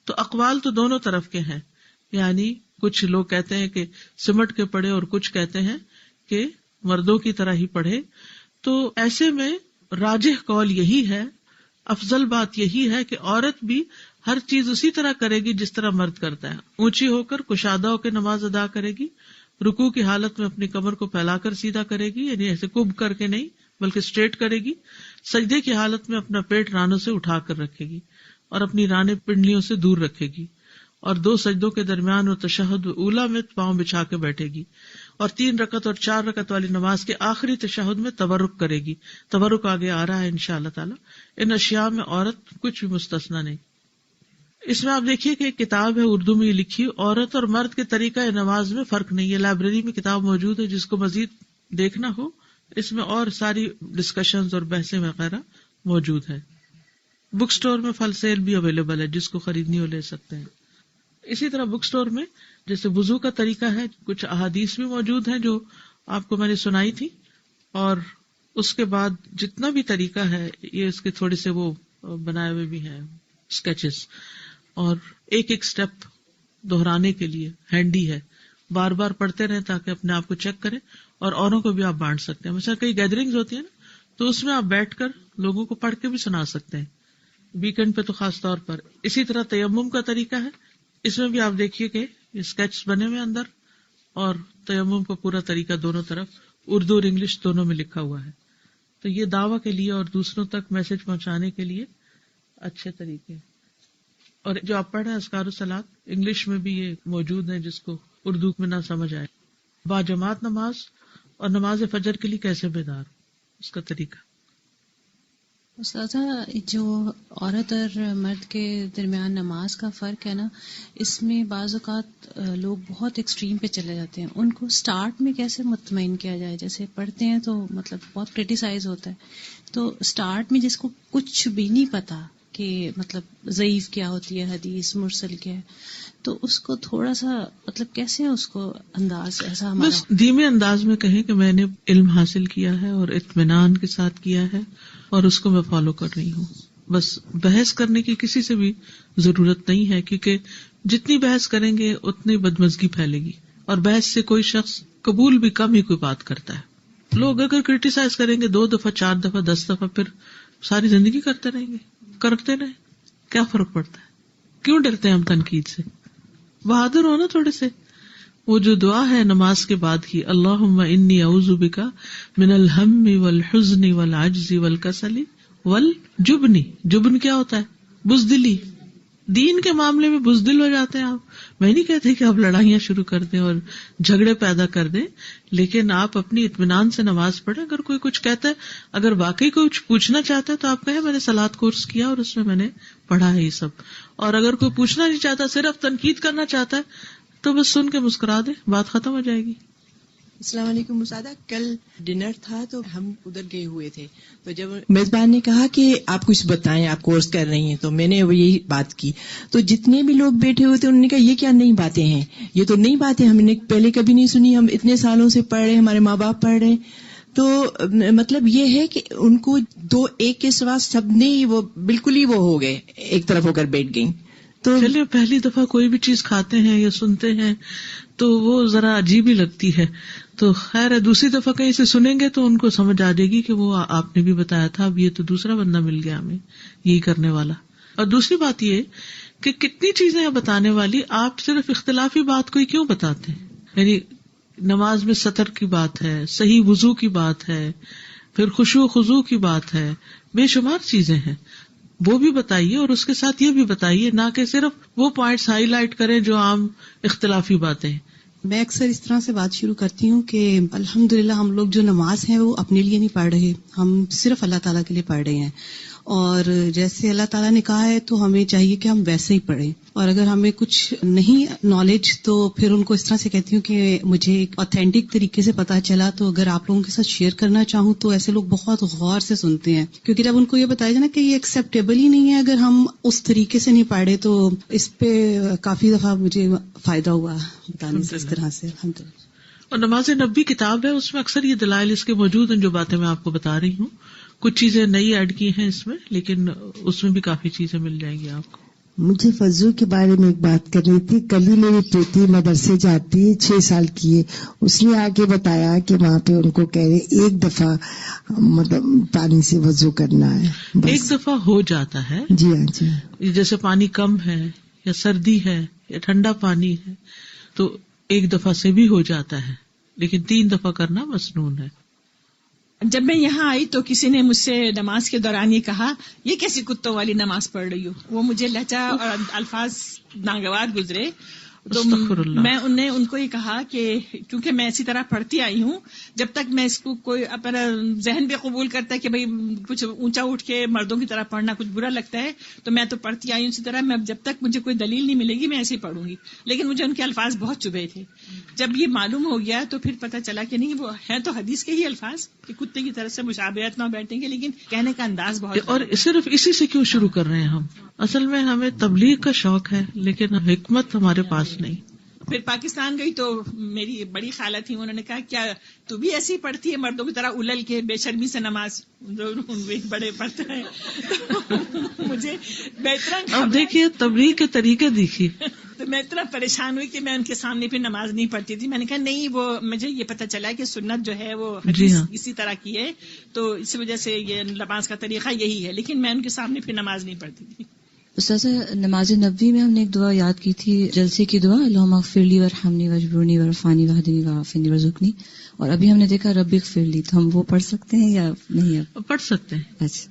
تو اقوال تو دونوں طرف کے ہیں، یعنی کچھ لوگ کہتے ہیں کہ سمٹ کے پڑھے اور کچھ کہتے ہیں کہ مردوں کی طرح ہی پڑھے۔ تو ایسے میں راجح قول یہی ہے، افضل بات یہی ہے کہ عورت بھی ہر چیز اسی طرح کرے گی جس طرح مرد کرتا ہے، اونچی ہو کر کشادہ ہو کے نماز ادا کرے گی، رکوع کی حالت میں اپنی کمر کو پھیلا کر سیدھا کرے گی، یعنی ایسے کب کر کے نہیں بلکہ اسٹریٹ کرے گی، سجدے کی حالت میں اپنا پیٹ رانوں سے اٹھا کر رکھے گی اور اپنی رانیں پنڈلیوں سے دور رکھے گی، اور 2 سجدوں کے درمیان اور تشہد اولا میں پاؤں بچھا کے بیٹھے گی، اور 3 رکعت اور 4 رکعت والی نماز کے آخری تشہد میں تورک کرے گی۔ تورک آگے آ رہا ہے انشاءاللہ تعالی۔ ان اشیاء میں عورت کچھ بھی مستثنی نہیں۔ اس میں آپ دیکھیے کہ ایک کتاب ہے اردو میں لکھی، عورت اور مرد کے طریقہ نماز میں فرق نہیں ہے، لائبریری میں کتاب موجود ہے، جس کو مزید دیکھنا ہو اس میں اور ساری ڈسکشنز اور بحثیں وغیرہ موجود ہیں۔ بک سٹور میں فل سیل بھی اویلیبل ہے، جس کو خریدنی ہو لے سکتے ہیں۔ اسی طرح بک سٹور میں جیسے وضو کا طریقہ ہے، کچھ احادیث بھی موجود ہیں جو آپ کو میں نے سنائی تھی، اور اس کے بعد جتنا بھی طریقہ ہے یہ اس کے تھوڑے سے وہ بنائے ہوئے بھی ہیں اسکیچز، اور ایک ایک سٹیپ دہرانے کے لیے ہینڈی ہے، بار بار پڑھتے رہیں تاکہ اپنے آپ کو چیک کریں، اور اوروں کو بھی آپ بانٹ سکتے ہیں۔ مثلا کئی گیدرنگز ہوتی ہیں نا، تو اس میں آپ بیٹھ کر لوگوں کو پڑھ کے بھی سنا سکتے ہیں، ویکینڈ پہ تو خاص طور پر۔ اسی طرح تیمم کا طریقہ ہے، اس میں بھی آپ دیکھیے کہ اسکیچ بنے ہوئے اندر، اور تیمم کا پورا طریقہ دونوں طرف اردو اور انگلش دونوں میں لکھا ہوا ہے۔ تو یہ دعویٰ کے لیے اور دوسروں تک میسج پہنچانے کے لیے اچھے طریقے۔ اور جو آپ پڑھ رہے ہیں اذکار الصلاۃ، انگلش میں بھی یہ موجود ہے، جس کو اردو میں نہ سمجھ آئے۔ باجماعت نماز اور نماز فجر کے لیے کیسے بیدار، اس کا طریقہ۔ استاذہ، جو عورت اور مرد کے درمیان نماز کا فرق ہے نا، اس میں بعض اوقات لوگ بہت ایکسٹریم پہ چلے جاتے ہیں۔ ان کو سٹارٹ میں کیسے مطمئن کیا جائے؟ جیسے پڑھتے ہیں تو مطلب بہت کرٹیسائز ہوتا ہے، تو سٹارٹ میں جس کو کچھ بھی نہیں پتا کہ مطلب ضعیف کیا ہوتی ہے حدیث، مرسل کیا ہے، تو اس کو تھوڑا سا مطلب کیسے اس کو انداز ایسا ہمارا بس دھیمے انداز میں کہیں کہ میں نے علم حاصل کیا ہے اور اطمینان کے ساتھ کیا ہے اور اس کو میں فالو کر رہی ہوں۔ بس بحث کرنے کی کسی سے بھی ضرورت نہیں ہے، کیونکہ جتنی بحث کریں گے اتنی بدمزگی پھیلے گی، اور بحث سے کوئی شخص قبول بھی کم ہی کوئی بات کرتا ہے۔ لوگ اگر کرٹیسائز کریں گے 2 دفعہ 4 دفعہ 10 دفعہ، پھر ساری زندگی کرتے رہیں گے، کرتے رہیں، کیا فرق پڑتا ہے؟ کیوں ڈرتے ہیں ہم تنقید سے؟ بہادر ہونا تھوڑے سے۔ وہ جو دعا ہے نماز کے بعد کی، اللہم انی اعوذ بک من الہم والحزن والعجز والکسل والجبن۔ جبن کیا ہوتا ہے؟ بزدلی۔ دین کے معاملے میں بزدل ہو جاتے ہیں آپ۔ میں نہیں کہتے کہ آپ لڑائیاں شروع کر دیں اور جھگڑے پیدا کر دیں، لیکن آپ اپنی اطمینان سے نماز پڑھیں۔ اگر کوئی کچھ کہتا ہے، اگر واقعی کوئی کچھ پوچھنا چاہتا ہے تو آپ کہیں میں نے صلاۃ کورس کیا اور اس میں نے پڑھا ہے یہ سب۔ اور اگر کوئی پوچھنا نہیں چاہتا، صرف تنقید کرنا چاہتا ہے، تو بس سن کے مسکرا دیں، بات ختم ہو جائے گی۔ السلام علیکم مسادہ، کل ڈنر تھا تو ہم ادھر گئے ہوئے تھے، تو جب میزبان نے کہا کہ آپ کچھ بتائیں، آپ کورس کر رہی ہیں، تو میں نے یہی بات کی۔ تو جتنے بھی لوگ بیٹھے ہوئے تھے انہوں نے کہا یہ کیا نئی باتیں ہیں، یہ تو نئی باتیں ہم نے پہلے کبھی نہیں سنی، ہم اتنے سالوں سے پڑھ رہے ہیں، ہمارے ماں باپ پڑھ رہے ہیں۔ تو مطلب یہ ہے کہ ان کو 2 ایک کے سوا سب نے وہ بالکل ہی وہ ہو گئے، ایک طرف ہو کر بیٹھ گئیں۔ تو چلیے پہلی دفعہ کوئی بھی چیز کھاتے ہیں یا سنتے ہیں تو وہ ذرا عجیب ہی لگتی ہے، تو خیر ہے، دوسری دفعہ کہیں سے سنیں گے تو ان کو سمجھ آ جائے گی کہ وہ آپ نے بھی بتایا تھا، اب یہ تو دوسرا بندہ مل گیا ہمیں یہی کرنے والا۔ اور دوسری بات یہ کہ کتنی چیزیں ہیں بتانے والی، آپ صرف اختلافی بات کو ہی کیوں بتاتے ہیں؟ یعنی نماز میں سطر کی بات ہے، صحیح وضو کی بات ہے، پھر خشوع و خضوع کی بات ہے، بے شمار چیزیں ہیں۔ وہ بھی بتائیے اور اس کے ساتھ یہ بھی بتائیے، نہ کہ صرف وہ پوائنٹس ہائی لائٹ کریں جو عام اختلافی باتیں ہیں۔ میں اکثر اس طرح سے بات شروع کرتی ہوں کہ الحمدللہ ہم لوگ جو نماز ہے وہ اپنے لیے نہیں پڑھ رہے، ہم صرف اللہ تعالیٰ کے لیے پڑھ رہے ہیں، اور جیسے اللہ تعالیٰ نے کہا ہے تو ہمیں چاہیے کہ ہم ویسے ہی پڑھیں، اور اگر ہمیں کچھ نہیں نالج تو پھر ان کو اس طرح سے کہتی ہوں کہ مجھے ایک اوتھینٹک طریقے سے پتہ چلا، تو اگر آپ لوگوں کے ساتھ شیئر کرنا چاہوں تو ایسے لوگ بہت غور سے سنتے ہیں، کیونکہ جب ان کو یہ بتایا جائے نا کہ یہ ایکسیپٹیبل ہی نہیں ہے اگر ہم اس طریقے سے نہیں پڑھے، تو اس پہ کافی دفعہ مجھے فائدہ ہوا بتانے سے اس طرح سے الحمدللہ۔ اور نماز نبی کتاب ہے، اس میں اکثر یہ دلائل اس کے موجود ہیں جو باتیں میں آپ کو بتا رہی ہوں، کچھ چیزیں نئی ایڈ کی ہیں اس میں، لیکن اس میں بھی کافی چیزیں مل جائیں گی آپ کو۔ مجھے فضو کے بارے میں ایک بات کرنی تھی۔ کل ہی میری بیٹی مدرسے جاتی ہے، 6 سال کی ہے، اس نے آگے بتایا کہ وہاں پہ ان کو کہہ رہے 1 دفعہ مطلب پانی سے وضو کرنا ہے، 1 دفعہ ہو جاتا ہے۔ جی ہاں جی، جیسے پانی کم ہے یا سردی ہے یا ٹھنڈا پانی ہے تو 1 دفعہ سے بھی ہو جاتا ہے، لیکن 3 دفعہ کرنا مسنون ہے۔ جب میں یہاں آئی تو کسی نے مجھ سے نماز کے دوران یہ کہا، یہ کیسی کتوں والی نماز پڑھ رہی ہو؟ وہ مجھے لہجہ اور الفاظ ناگوار گزرے، تو میں ان کو یہ کہا کہ کیونکہ میں اسی طرح پڑھتی آئی ہوں، جب تک میں اس کو کوئی اپنا ذہن بھی قبول کرتا ہے کہ بھئی کچھ اونچا اٹھ کے مردوں کی طرح پڑھنا کچھ برا لگتا ہے، تو میں تو پڑھتی آئی ہوں اسی طرح، میں جب تک مجھے کوئی دلیل نہیں ملے گی میں ایسے ہی پڑھوں گی۔ لیکن مجھے ان کے الفاظ بہت چبھے تھے، جب یہ معلوم ہو گیا تو پھر پتہ چلا کہ نہیں، وہ ہیں تو حدیث کے ہی الفاظ کہ کتے کی طرح سے مشابہت نہ بیٹھیں گے، لیکن کہنے کا انداز بہت۔ اور صرف اسی سے کیوں شروع کر رہے ہیں ہم؟ اصل میں ہمیں تبلیغ کا شوق ہے لیکن حکمت ہمارے پاس نہیں۔ پھر پاکستان گئی تو میری بڑی خالہ تھی، انہوں نے کہا کیا تو بھی ایسی پڑھتی ہے مردوں کی طرح اولل کے بے شرمی سے نماز؟ بڑے پڑھتے ہیں مجھے بہتر۔ اب دیکھیے تبلیغ کے طریقے دیکھیے، تو میں اتنا پریشان ہوئی کہ میں ان کے سامنے پھر نماز نہیں پڑھتی تھی۔ میں نے کہا نہیں، وہ مجھے یہ پتہ چلا کہ سنت جو ہے وہ حدیث اسی طرح کی ہے، تو اس وجہ سے یہ نماز کا طریقہ یہی ہے، لیکن میں ان کے سامنے پھر نماز نہیں پڑھتی تھی۔ استاذہ نماز نبوی میں ہم نے ایک دعا یاد کی تھی، جلسے کی دعا، اللہم اغفر لی ورحمنی واجبرنی وارفعنی واہدنی وعافنی وارزقنی، اور ابھی ہم نے دیکھا رب اغفر لی، تو ہم وہ پڑھ سکتے ہیں یا نہیں؟ اب پڑھ سکتے ہیں۔ اچھا،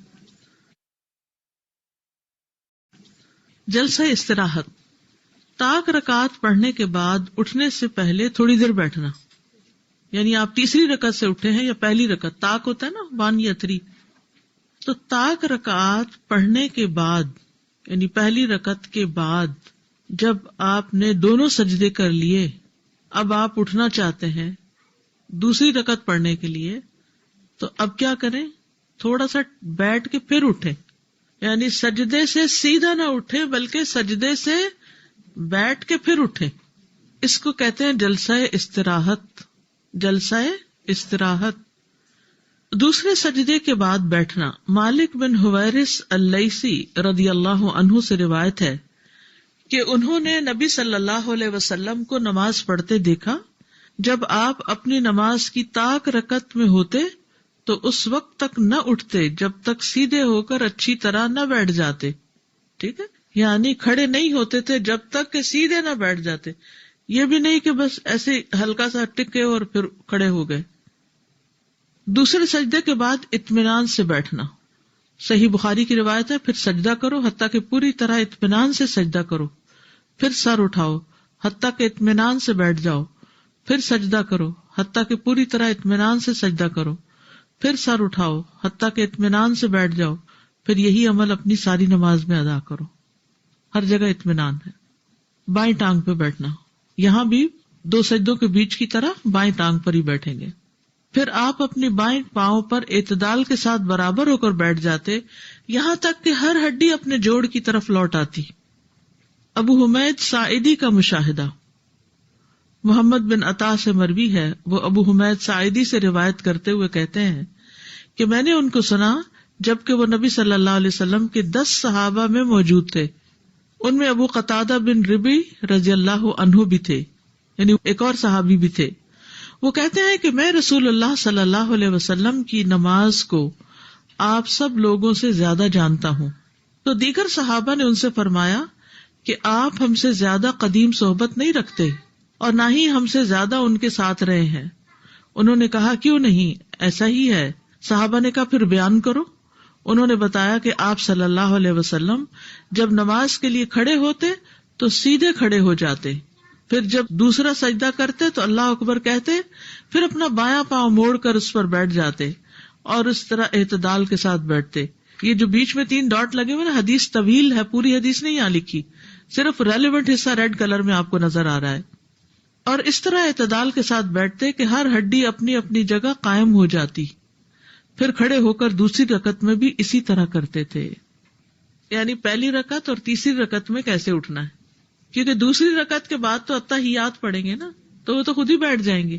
جلسہ استراحت، طاق رکعت پڑھنے کے بعد اٹھنے سے پہلے تھوڑی دیر بیٹھنا، یعنی آپ تیسری رکعت سے اٹھے ہیں یا پہلی رکعت، طاق ہوتا ہے نا 1 یا 3، تو طاق رکعت پڑھنے کے بعد یعنی پہلی رکعت کے بعد جب آپ نے دونوں سجدے کر لیے، اب آپ اٹھنا چاہتے ہیں دوسری رکعت پڑھنے کے لیے، تو اب کیا کریں؟ تھوڑا سا بیٹھ کے پھر اٹھیں، یعنی سجدے سے سیدھا نہ اٹھیں بلکہ سجدے سے بیٹھ کے پھر اٹھیں۔ اس کو کہتے ہیں جلسہ استراحت۔ جلسہ استراحت، دوسرے سجدے کے بعد بیٹھنا۔ مالک بن حویرث اللیثی رضی اللہ عنہ سے روایت ہے کہ انہوں نے نبی صلی اللہ علیہ وسلم کو نماز پڑھتے دیکھا، جب آپ اپنی نماز کی طاق رکعت میں ہوتے تو اس وقت تک نہ اٹھتے جب تک سیدھے ہو کر اچھی طرح نہ بیٹھ جاتے۔ ٹھیک ہے، یعنی کھڑے نہیں ہوتے تھے جب تک کہ سیدھے نہ بیٹھ جاتے، یہ بھی نہیں کہ بس ایسے ہلکا سا ٹکے اور پھر کھڑے ہو گئے۔ دوسرے سجدے کے بعد اطمینان سے بیٹھنا، صحیح بخاری کی روایت ہے، پھر سجدہ کرو حتیٰ کہ پوری طرح اطمینان سے سجدہ کرو، پھر سر اٹھاؤ حتیٰ کہ اطمینان سے بیٹھ جاؤ، پھر سجدہ کرو حتیٰ کہ پوری طرح اطمینان سے سجدہ کرو، پھر سر اٹھاؤ حتیٰ کہ اطمینان سے بیٹھ جاؤ، پھر یہی عمل اپنی ساری نماز میں ادا کرو۔ ہر جگہ اطمینان ہے۔ بائیں ٹانگ پہ بیٹھنا، یہاں بھی 2 سجدوں کے بیچ کی طرح بائیں ٹانگ پر ہی بیٹھیں گے۔ پھر آپ اپنی بائیں پاؤں پر اعتدال کے ساتھ برابر ہو کر بیٹھ جاتے، یہاں تک کہ ہر ہڈی اپنے جوڑ کی طرف لوٹ آتی۔ ابو حمید ساعدی کا مشاہدہ، محمد بن عطا سے مروی ہے، وہ ابو حمید ساعدی سے روایت کرتے ہوئے کہتے ہیں کہ میں نے ان کو سنا جبکہ وہ نبی صلی اللہ علیہ وسلم کے 10 صحابہ میں موجود تھے، ان میں ابو قتادہ بن ربی رضی اللہ عنہ بھی تھے، یعنی ایک اور صحابی بھی تھے۔ وہ کہتے ہیں کہ میں رسول اللہ صلی اللہ علیہ وسلم کی نماز کو آپ سب لوگوں سے زیادہ جانتا ہوں۔ تو دیگر صحابہ نے ان سے فرمایا کہ آپ ہم سے زیادہ قدیم صحبت نہیں رکھتے اور نہ ہی ہم سے زیادہ ان کے ساتھ رہے ہیں۔ انہوں نے کہا کیوں نہیں، ایسا ہی ہے۔ صحابہ نے کہا پھر بیان کرو۔ انہوں نے بتایا کہ آپ صلی اللہ علیہ وسلم جب نماز کے لیے کھڑے ہوتے تو سیدھے کھڑے ہو جاتے، پھر جب دوسرا سجدہ کرتے تو اللہ اکبر کہتے، پھر اپنا بایاں پاؤں موڑ کر اس پر بیٹھ جاتے اور اس طرح اعتدال کے ساتھ بیٹھتے. یہ جو بیچ میں 3 ڈاٹ لگے ہوئے نا، حدیث طویل ہے، پوری حدیث نہیں یہاں لکھی، صرف ریلیونٹ حصہ ریڈ کلر میں آپ کو نظر آ رہا ہے. اور اس طرح اعتدال کے ساتھ بیٹھتے کہ ہر ہڈی اپنی اپنی جگہ قائم ہو جاتی. پھر کھڑے ہو کر دوسری رکعت میں بھی اسی طرح کرتے تھے. یعنی پہلی رکعت اور تیسری رکعت میں کیسے اٹھنا ہے، کیونکہ دوسری رکعت کے بعد تو اتحیات پڑھیں گے نا، تو وہ تو خود ہی بیٹھ جائیں گے.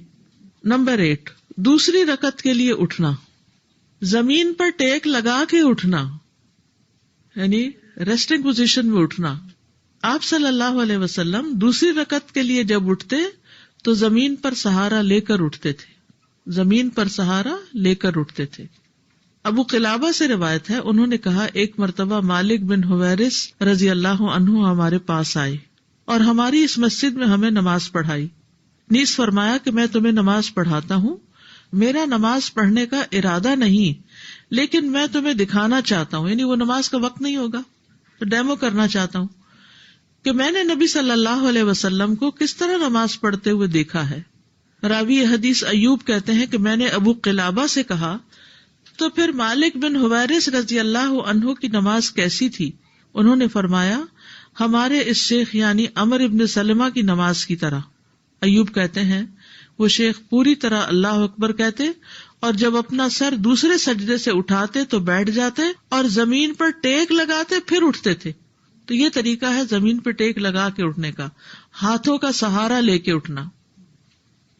نمبر 8، دوسری رکعت کے لیے اٹھنا، زمین پر ٹیک لگا کے اٹھنا، یعنی ریسٹنگ پوزیشن میں اٹھنا. آپ صلی اللہ علیہ وسلم دوسری رکعت کے لیے جب اٹھتے تو زمین پر سہارا لے کر اٹھتے تھے، زمین پر سہارا لے کر اٹھتے تھے. ابو قلابہ سے روایت ہے، انہوں نے کہا ایک مرتبہ مالک بن حویرث رضی اللہ عنہ ہمارے پاس آئے اور ہماری اس مسجد میں ہمیں نماز پڑھائی. نیز فرمایا کہ میں تمہیں نماز پڑھاتا ہوں، میرا نماز پڑھنے کا ارادہ نہیں، لیکن میں تمہیں دکھانا چاہتا ہوں، یعنی وہ نماز کا وقت نہیں ہوگا تو ڈیمو کرنا چاہتا ہوں کہ میں نے نبی صلی اللہ علیہ وسلم کو کس طرح نماز پڑھتے ہوئے دیکھا ہے. راوی حدیث ایوب کہتے ہیں کہ میں نے ابو قلابہ سے کہا تو پھر مالک بن حویرث رضی اللہ عنہ کی نماز کیسی تھی؟ انہوں نے فرمایا ہمارے اس شیخ یعنی عمر ابن سلمہ کی نماز کی طرح. ایوب کہتے ہیں وہ شیخ پوری طرح اللہ اکبر کہتے اور جب اپنا سر دوسرے سجدے سے اٹھاتے تو بیٹھ جاتے اور زمین پر ٹیک لگاتے پھر اٹھتے تھے. تو یہ طریقہ ہے زمین پہ ٹیک لگا کے اٹھنے کا، ہاتھوں کا سہارا لے کے اٹھنا.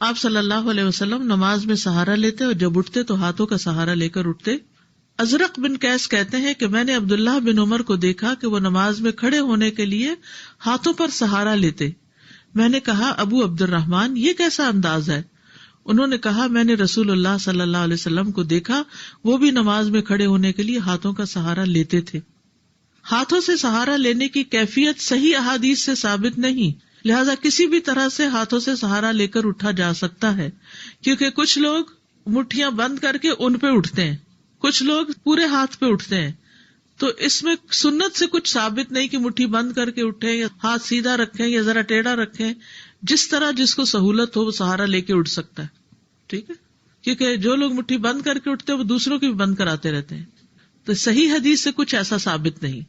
آپ صلی اللہ علیہ وسلم نماز میں سہارا لیتے اور جب اٹھتے تو ہاتھوں کا سہارا لے کر اٹھتے. ازرق بن قیس کہتے ہیں کہ میں نے عبداللہ بن عمر کو دیکھا کہ وہ نماز میں کھڑے ہونے کے لیے ہاتھوں پر سہارا لیتے. میں نے کہا ابو عبد الرحمن یہ کیسا انداز ہے؟ انہوں نے کہا میں نے رسول اللہ صلی اللہ علیہ وسلم کو دیکھا، وہ بھی نماز میں کھڑے ہونے کے لیے ہاتھوں کا سہارا لیتے تھے. ہاتھوں سے سہارا لینے کی کیفیت صحیح احادیث سے ثابت نہیں، لہذا کسی بھی طرح سے ہاتھوں سے سہارا لے کر اٹھا جا سکتا ہے، کیونکہ کچھ لوگ مٹھیاں بند کر کے ان پہ اٹھتے ہیں، کچھ لوگ پورے ہاتھ پہ اٹھتے ہیں. تو اس میں سنت سے کچھ ثابت نہیں کہ مٹھی بند کر کے اٹھیں یا ہاتھ سیدھا رکھیں یا ذرا ٹیڑھا رکھیں. جس طرح جس کو سہولت ہو وہ سہارا لے کے اٹھ سکتا ہے. ٹھیک ہے، کیونکہ جو لوگ مٹھی بند کر کے اٹھتے ہیں وہ دوسروں کی بھی بند کراتے رہتے ہیں. تو صحیح حدیث سے کچھ ایسا ثابت نہیں.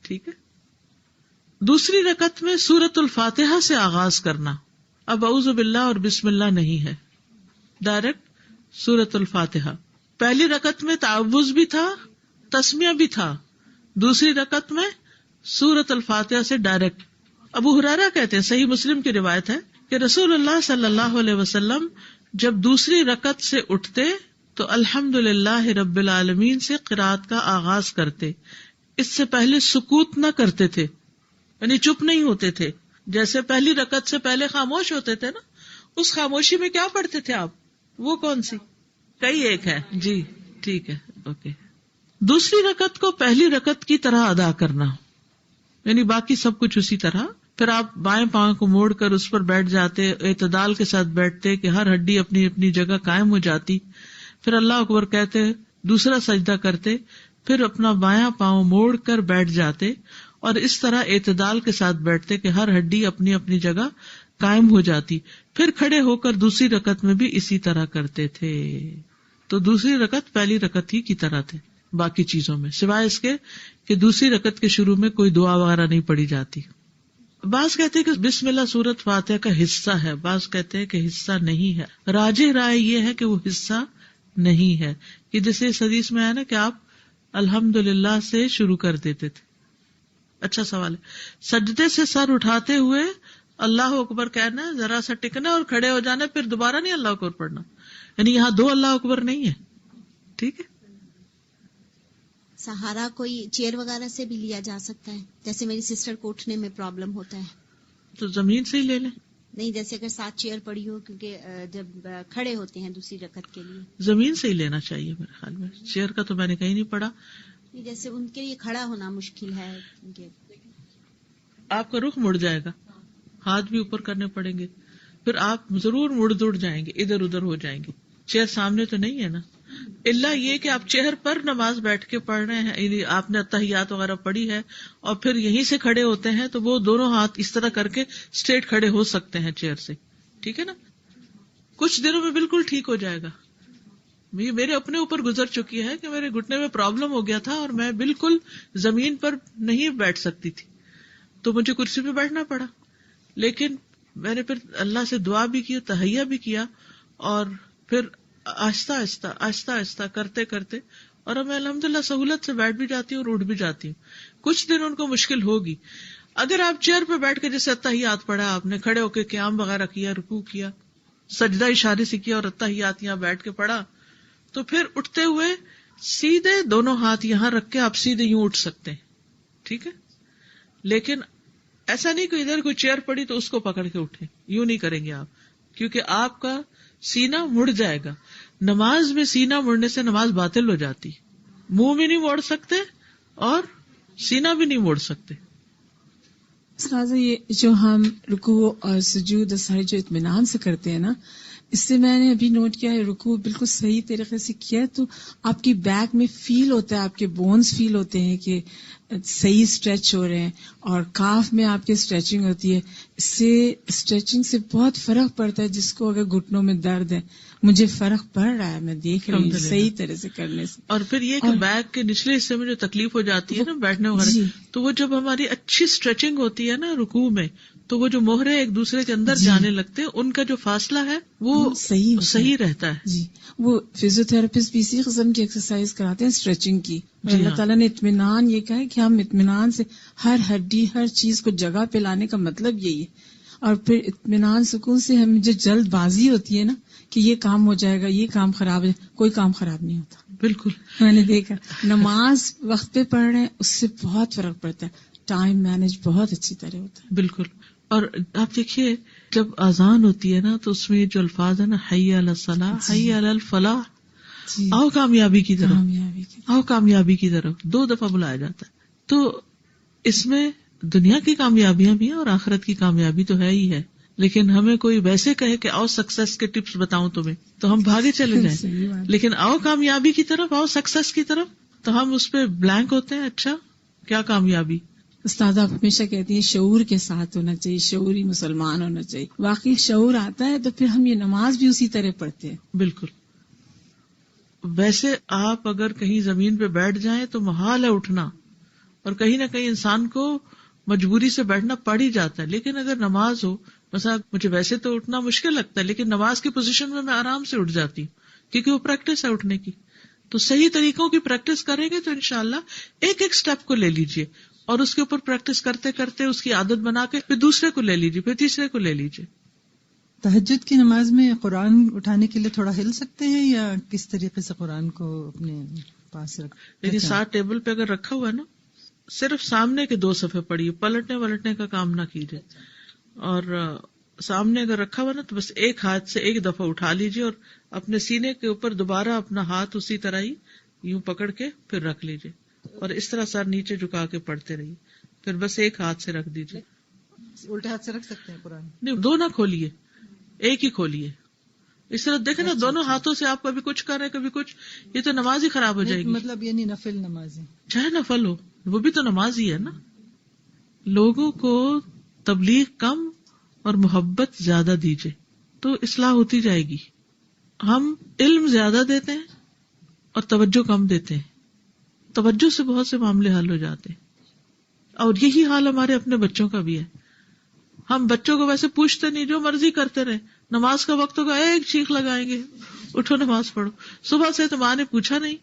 ٹھیک ہے. دوسری رکعت میں سورۃ الفاتحہ سے آغاز کرنا. اب اعوذ باللہ اور بسم اللہ نہیں ہے، ڈائریکٹ سورۃ الفاتحہ. پہلی رکعت میں تعوذ بھی تھا، تسمیہ بھی تھا. دوسری رکعت میں سورۃ الفاتحہ سے ڈائریکٹ. ابو ہریرہ کہتے ہیں، صحیح مسلم کی روایت ہے کہ رسول اللہ صلی اللہ علیہ وسلم جب دوسری رکعت سے اٹھتے تو الحمدللہ رب العالمین سے قرات کا آغاز کرتے. اس سے پہلے سکوت نہ کرتے تھے، یعنی چپ نہیں ہوتے تھے. جیسے پہلی رکعت سے پہلے خاموش ہوتے تھے نا، اس خاموشی میں کیا پڑھتے تھے آپ؟ وہ کون سی؟ کئی ایک ہے جی، ٹھیک ہے، اوکے. دوسری رکعت کو پہلی رکعت کی طرح ادا کرنا، یعنی باقی سب کچھ اسی طرح. پھر آپ بائیں پاؤں کو موڑ کر اس پر بیٹھ جاتے، اعتدال کے ساتھ بیٹھتے کہ ہر ہڈی اپنی اپنی جگہ قائم ہو جاتی. پھر اللہ اکبر کہتے، دوسرا سجدہ کرتے، پھر اپنا بایاں پاؤں موڑ کر بیٹھ جاتے اور اس طرح اعتدال کے ساتھ بیٹھتے کہ ہر ہڈی اپنی اپنی جگہ قائم ہو جاتی. پھر کھڑے ہو کر دوسری رکعت میں بھی اسی طرح کرتے تھے. تو دوسری رکعت پہلی رکعت ہی کی طرح تھے باقی چیزوں میں، سوائے اس کے کہ دوسری رکعت کے شروع میں کوئی دعا وغیرہ نہیں پڑھی جاتی. بعض کہتے ہیں کہ بسم اللہ سورۃ فاتحہ کا حصہ ہے، بعض کہتے ہیں کہ حصہ نہیں ہے. راجح رائے یہ ہے کہ وہ حصہ نہیں ہے، کہ جیسے اس حدیث میں ہے نا کہ آپ الحمدللہ سے شروع کر دیتے تھے. اچھا سوال ہے، سجدے سے سر اٹھاتے ہوئے اللہ اکبر کہنا، ذرا سا ٹکنا اور کھڑے ہو جانا، پھر دوبارہ نہیں اللہ اکبر پڑھنا. یعنی یہاں 2 اللہ اکبر نہیں ہے. ٹھیک ہے. سہارا کوئی چیئر وغیرہ سے بھی لیا جا سکتا ہے؟ جیسے میری سسٹر کو اٹھنے میں پرابلم ہوتا ہے تو زمین سے ہی لے لیں. نہیں، جیسے اگر ساتھ چیئر پڑی ہو، کیونکہ جب کھڑے ہوتے ہیں دوسری رکعت کے لیے زمین سے ہی لینا چاہیے میرے خیال میں. چیئر کا تو میں نے کہیں نہیں پڑھا. جیسے ان کے لیے کھڑا ہونا مشکل ہے، آپ کا رخ مڑ جائے گا، ہاتھ بھی اوپر کرنے پڑیں گے، پھر آپ ضرور مڑ دوڑ جائیں گے، ادھر ادھر ہو جائیں گے. چیئر سامنے تو نہیں ہے نا، الا یہ کہ آپ چیئر پر نماز بیٹھ کے پڑھ رہے ہیں، یعنی آپ نے اتحیات وغیرہ پڑھی ہے اور پھر یہیں سے کھڑے ہوتے ہیں، تو وہ دونوں ہاتھ اس طرح کر کے اسٹریٹ کھڑے ہو سکتے ہیں چیئر سے، ٹھیک ہے نا. کچھ دنوں میں بالکل ٹھیک ہو جائے گا. یہ میرے اپنے اوپر گزر چکی ہے کہ میرے گھٹنے میں پرابلم ہو گیا تھا اور میں بالکل زمین پر نہیں بیٹھ سکتی تھی، تو مجھے کرسی پہ بیٹھنا پڑا. لیکن میں نے پھر اللہ سے دعا بھی کی، تہیہ بھی کیا، اور پھر آہستہ آہستہ کرتے کرتے، اور اب میں الحمدللہ سہولت سے بیٹھ بھی جاتی ہوں اور اٹھ بھی جاتی ہوں. کچھ دن ان کو مشکل ہوگی. اگر آپ چیئر پہ بیٹھ کے جیسے اتحیات پڑھا، آپ نے کھڑے ہو کے قیام وغیرہ کیا، رکوع کیا، سجدہ اشارے سے کیا اور اتحیات یہاں بیٹھ کے پڑھا، تو پھر اٹھتے ہوئے سیدھے دونوں ہاتھ یہاں رکھ کے آپ سیدھے یوں اٹھ سکتے ہیں، ٹھیک ہے. لیکن ایسا نہیں کہ ادھر کوئی چیئر پڑی تو اس کو پکڑ کے اٹھے، یوں نہیں کریں گے آپ، کیونکہ آپ کا سینہ مڑ جائے گا. نماز میں سینہ مڑنے سے نماز باطل ہو جاتی. منہ بھی نہیں موڑ سکتے اور سینہ بھی نہیں موڑ سکتے. استاذہ یہ جو ہم رکوع اور سجود اور سارے جو اطمینان سے کرتے ہیں نا، اس سے میں نے ابھی نوٹ کیا ہے رکوع بالکل صحیح طریقے سے کیا ہے تو آپ کی بیک میں فیل ہوتا ہے، آپ کے بونز فیل ہوتے ہیں کہ صحیح اسٹریچ ہو رہے ہیں، اور کاف میں آپ کی اسٹریچنگ ہوتی ہے. اس سے اسٹریچنگ سے بہت فرق پڑتا ہے. جس کو اگر گھٹنوں میں درد ہے، مجھے فرق پڑ رہا ہے، میں دیکھ رہی ہوں صحیح طرح سے کرنے سے. اور پھر یہ کہ بیک کے نچلے حصے میں جو تکلیف ہو جاتی ہے نا بیٹھنے وغیرہ، تو وہ جب ہماری اچھی اسٹریچنگ ہوتی ہے نا رکوع میں، تو وہ جو موہرے ایک دوسرے کے اندر جانے لگتے ہیں، ان کا جو فاصلہ ہے وہ صحیح رہتا ہے. جی وہ فزیو تھراپسٹ بھی اسی قسم کی ایکسرسائز کراتے ہیں اسٹریچنگ کی. اللہ تعالیٰ نے اطمینان یہ کہا ہے کہ ہم اطمینان سے ہر ہڈی ہر چیز کو جگہ پہ لانے کا مطلب یہی ہے. اور پھر اطمینان سکون سے ہم جو جلد بازی ہوتی ہے نا کہ یہ کام ہو جائے گا، یہ کام خراب ہے، کوئی کام خراب نہیں ہوتا. بالکل میں نے دیکھا نماز وقت پہ پڑھ رہے ہیں اس سے بہت فرق پڑتا ہے. ٹائم مینج بہت اچھی طرح ہوتا ہے. بالکل. اور آپ دیکھیے جب اذان ہوتی ہے نا تو اس میں جو الفاظ ہے نا، حی علی الصلاح، حی علی الفلاح، آؤ کامیابی کی طرف، آؤ کامیابی کی طرف 2 دفعہ بلایا جاتا ہے. تو اس میں دنیا کی کامیابیاں بھی ہیں اور آخرت کی کامیابی تو ہے ہی ہے. لیکن ہمیں کوئی ویسے کہے کہ آؤ سکسیس کے ٹپس بتاؤں تمہیں، تو ہم بھاگے چلے جائیں. لیکن آؤ کامیابی کی طرف، آؤ سکسیس کی طرف، تو ہم اس پہ بلینک ہوتے ہیں. اچھا کیا کامیابی؟ استاد آپ ہمیشہ کہتی ہیں شعور کے ساتھ ہونا چاہیے، شعوری مسلمان ہونا چاہیے. واقعی شعور آتا ہے تو پھر ہم یہ نماز بھی اسی طرح پڑھتے ہیں. بالکل. ویسے آپ اگر کہیں زمین پہ بیٹھ جائیں تو محال ہے اٹھنا، اور کہیں نہ کہیں انسان کو مجبوری سے بیٹھنا پڑ ہی جاتا ہے. لیکن اگر نماز ہو، مثلا مجھے ویسے تو اٹھنا مشکل لگتا ہے، لیکن نماز کی پوزیشن میں آرام سے اٹھ جاتی ہوں کیونکہ وہ پریکٹس ہے اٹھنے کی. تو صحیح طریقوں کی پریکٹس کریں گے تو انشاءاللہ ایک ایک سٹیپ کو لے لیجئے، اور اس کے اوپر پریکٹس کرتے کرتے اس کی عادت بنا کے پھر دوسرے کو لے لیجیے، پھر تیسرے کو لے لیجیے. تہجد کی نماز میں قرآن اٹھانے کے لیے تھوڑا ہل سکتے ہیں یا کس طریقے سے قرآن کو اپنے پاس یعنی ساتھ ٹیبل پہ اگر رکھا ہوا ہے نا، صرف سامنے کے 2 صفحے پڑھیے، پلٹنے کا کام نہ کیجیے. اور سامنے اگر رکھا ہوا نا تو بس ایک ہاتھ سے ایک دفعہ اٹھا لیجیے اور اپنے سینے کے اوپر دوبارہ اپنا ہاتھ اسی طرح ہی یوں پکڑ کے پھر رکھ لیجیے، اور اس طرح سر نیچے جھکا کے پڑھتے رہیے. پھر بس ایک ہاتھ سے رکھ دیجیے. الٹے ہاتھ سے رکھ سکتے ہیں قرآن؟ نہیں، 2 نہ کھولیے، ایک ہی کھولیے. اس طرح دیکھیں نا، دونوں ہاتھوں سے آپ کبھی کچھ کر رہے کبھی کچھ، یہ تو نماز ہی خراب ہو جائے گی. مطلب یہ نہیں نفل نماز ہے، چاہے نفل ہو وہ بھی تو نماز ہی ہے نا. لوگوں کو تبلیغ کم اور محبت زیادہ دیجیے تو اصلاح ہوتی جائے گی. ہم علم زیادہ دیتے ہیں اور توجہ کم دیتے ہیں. توجہ سے بہت سے معاملے حل ہو جاتے ہیں، اور یہی حال ہمارے اپنے بچوں کا بھی ہے. ہم بچوں کو ویسے پوچھتے نہیں، جو مرضی کرتے رہے. نماز کا وقت ہوگا ایک چیخ لگائیں گے، اٹھو نماز پڑھو. صبح سے تو ماں نے پوچھا نہیں،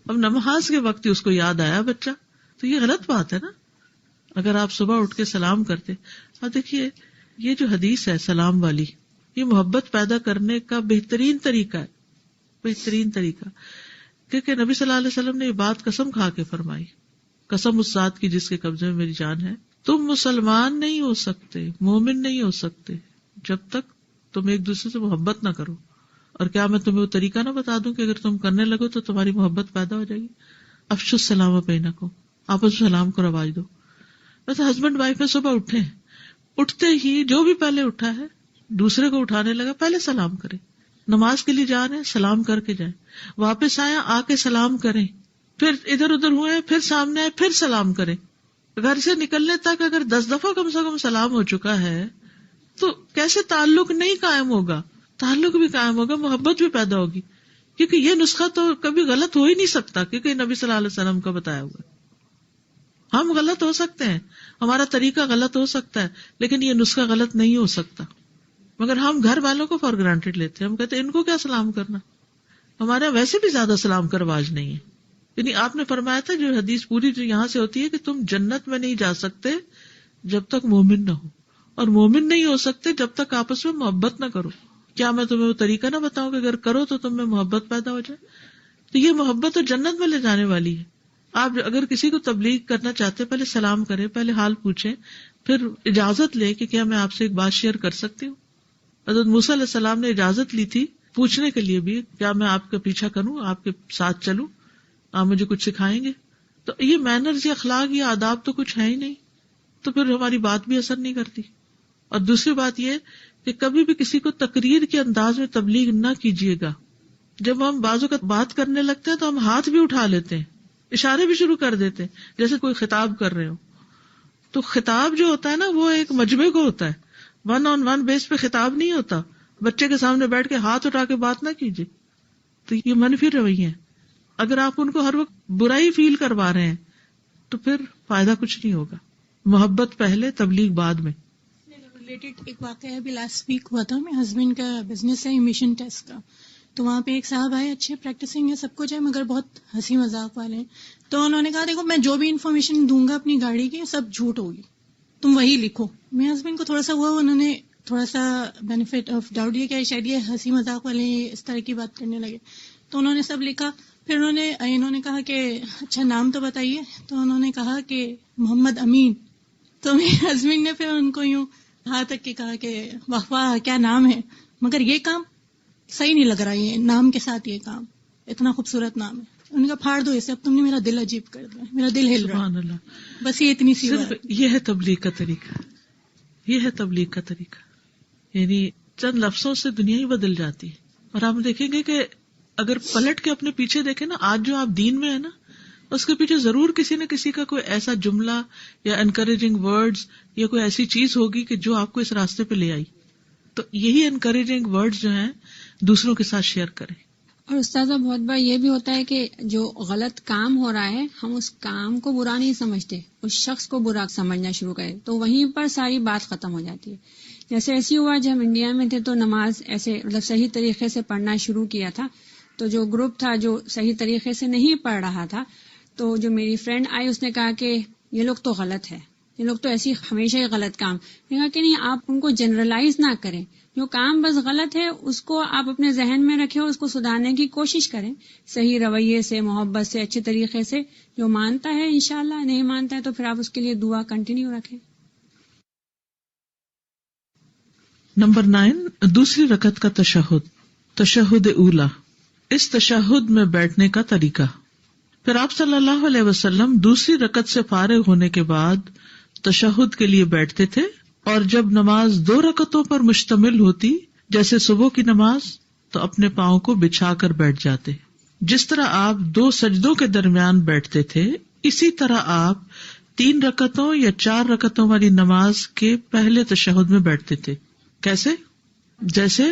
اب نماز کے وقت ہی اس کو یاد آیا بچہ. تو یہ غلط بات ہے نا. اگر آپ صبح اٹھ کے سلام کرتے، اور دیکھیے یہ جو حدیث ہے سلام والی، یہ محبت پیدا کرنے کا بہترین طریقہ ہے، بہترین طریقہ. کیونکہ نبی صلی اللہ علیہ وسلم نے یہ بات قسم کھا کے فرمائی، قسم اس ذات کی جس کے قبضے میں میری جان ہے، تم مسلمان نہیں ہو سکتے، مومن نہیں ہو سکتے جب تک تم ایک دوسرے سے محبت نہ کرو. اور کیا میں تمہیں وہ طریقہ نہ بتا دوں کہ اگر تم کرنے لگو تو تمہاری محبت پیدا ہو جائے گی. افشوا السلام بینکم، آپس میں سلام کو رواج دو. ویسے ہسبینڈ وائف میں صبح اٹھے، اٹھتے ہی جو بھی پہلے اٹھا ہے دوسرے کو اٹھانے لگا، پہلے سلام کرے. نماز کے لیے جا رہے ہیں سلام کر کے جائیں، واپس آئے آ کے سلام کریں، پھر ادھر ادھر ہوئے پھر سامنے آئے پھر سلام کریں. گھر سے نکلنے تک اگر 10 دفعہ کم سے کم سلام ہو چکا ہے تو کیسے تعلق نہیں قائم ہوگا؟ تعلق بھی قائم ہوگا، محبت بھی پیدا ہوگی، کیونکہ یہ نسخہ تو کبھی غلط ہو ہی نہیں سکتا، کیونکہ نبی صلی اللہ علیہ وسلم کا بتایا ہوا. ہم غلط ہو سکتے ہیں، ہمارا طریقہ غلط ہو سکتا ہے، لیکن یہ نسخہ غلط نہیں ہو سکتا. مگر ہم گھر والوں کو فار گرانٹیڈ لیتے ہیں، ہم کہتے ہیں ان کو کیا سلام کرنا، ہمارے ویسے بھی زیادہ سلام کا رواج نہیں ہے. یعنی آپ نے فرمایا تھا جو حدیث پوری جو یہاں سے ہوتی ہے کہ تم جنت میں نہیں جا سکتے جب تک مومن نہ ہو، اور مومن نہیں ہو سکتے جب تک آپس میں محبت نہ کرو. کیا میں تمہیں وہ طریقہ نہ بتاؤں کہ اگر کرو تو تم میں محبت پیدا ہو جائے؟ تو یہ محبت تو جنت میں لے جانے والی ہے. آپ اگر کسی کو تبلیغ کرنا چاہتے پہلے سلام کریں، پہلے حال پوچھیں، پھر اجازت لے کہ کیا میں آپ سے ایک بات شیئر کر سکتی ہوں. حضرت موسیٰ علیہ السلام نے اجازت لی تھی پوچھنے کے لیے بھی، کیا میں آپ کا پیچھا کروں، آپ کے ساتھ چلوں، آپ مجھے کچھ سکھائیں گے؟ تو یہ مینرز یا اخلاق یا آداب تو کچھ ہے ہی نہیں، تو پھر ہماری بات بھی اثر نہیں کرتی. اور دوسری بات یہ کہ کبھی بھی کسی کو تقریر کے انداز میں تبلیغ نہ کیجیے گا. جب ہم بازو کا بات کرنے لگتے ہیں تو ہم ہاتھ بھی اٹھا لیتے ہیں، اشارے بھی شروع کر دیتے ہیں جیسے کوئی خطاب کر رہے ہو. تو خطاب جو ہوتا ہے نا وہ ایک مجمع کو ہوتا ہے، 1-on-1 بیس پہ خطاب نہیں ہوتا. بچے کے سامنے بیٹھ کے ہاتھ اٹھا کے بات نہ کیجیے. تو یہ منفی رویے ہیں. اگر آپ ان کو ہر وقت برائی فیل کروا رہے ہیں تو پھر فائدہ کچھ نہیں ہوگا. محبت پہلے، تبلیغ بعد میں. ریلیٹڈ ایک واقعہ ہے، بھی لاسٹ ویک ہوا تھا. میرے ہسبینڈ کا بزنس ہے ایمیشن ٹیسٹ کا، تو وہاں پہ ایک صاحب آئے، اچھے پریکٹسنگ ہے سب کچھ ہے، مگر بہت ہنسی مذاق والے ہیں. تو انہوں نے کہا دیکھو میں جو بھی انفارمیشن دوں گا اپنی گاڑی کی سب جھوٹ ہوگی، تم وہی لکھو. میرے ہسبینڈ کو تھوڑا سا ہوا، انہوں نے تھوڑا سا بینیفٹ آف ڈاؤٹ دیا کہ شاید یہ ہنسی مذاق والے اس طرح کی بات کرنے لگے. تو انہوں نے سب لکھا. پھر انہوں نے کہا کہ اچھا نام تو بتائیے. تو انہوں نے کہا کہ محمد امین. تو میرے ہسبینڈ نے پھر ان کو یوں ہاتھ تک کے کہا کہ واہ واہ کیا نام ہے، مگر یہ کام صحیح نہیں لگ رہا، یہ نام کے ساتھ یہ کام اتنا خوبصورت نام ہے. ان کا پھاڑ دو اسے، اب تم نے میرا دل عجیب کر دیا، میرا دل ہل رہا. سبحان اللہ. بس یہ اتنی سی بات. یہ ہے تبلیغ کا طریقہ، یہ ہے تبلیغ کا طریقہ. یعنی چند لفظوں سے دنیا ہی بدل جاتی ہے. اور آپ دیکھیں گے کہ اگر پلٹ کے اپنے پیچھے دیکھیں نا، آج جو آپ دین میں ہے نا، اس کے پیچھے ضرور کسی نہ کسی کا کوئی ایسا جملہ یا انکریجنگ ورڈز یا کوئی ایسی چیز ہوگی کہ جو آپ کو اس راستے پہ لے آئی. تو یہی انکریجنگ ورڈز جو ہیں دوسروں کے ساتھ شیئر کریں. اور استاذہ بہت بار یہ بھی ہوتا ہے کہ جو غلط کام ہو رہا ہے ہم اس کام کو برا نہیں سمجھتے، اس شخص کو برا سمجھنا شروع کریں، تو وہیں پر ساری بات ختم ہو جاتی ہے. جیسے ایسی ہوا جب ہم انڈیا میں تھے تو نماز ایسے صحیح طریقے سے پڑھنا شروع کیا تھا. تو جو گروپ تھا جو صحیح طریقے سے نہیں پڑھ رہا تھا، تو جو میری فرینڈ آئی اس نے کہا کہ یہ لوگ تو غلط ہے، یہ لوگ تو ایسی ہمیشہ ہی غلط کام. میں کہا کہ نہیں، آپ ان کو جنرلائز نہ کریں، جو کام بس غلط ہے اس کو آپ اپنے ذہن میں رکھیں، اس کو سدھارنے کی کوشش کریں صحیح رویے سے، محبت سے، اچھے طریقے سے. جو مانتا ہے انشاءاللہ، نہیں مانتا ہے تو پھر آپ اس کے لیے دعا کنٹینیو رکھیں. نمبر 9، دوسری رکعت کا تشہد، تشہد اولا. اس تشہد میں بیٹھنے کا طریقہ. پھر آپ صلی اللہ علیہ وسلم دوسری رکعت سے فارغ ہونے کے بعد تشہد کے لیے بیٹھتے تھے، اور جب نماز 2 رکعتوں پر مشتمل ہوتی جیسے صبح کی نماز تو اپنے پاؤں کو بچھا کر بیٹھ جاتے. جس طرح آپ 2 سجدوں کے درمیان بیٹھتے تھے اسی طرح آپ 3 رکعتوں یا 4 رکعتوں والی نماز کے پہلے تشہد میں بیٹھتے تھے. کیسے؟ جیسے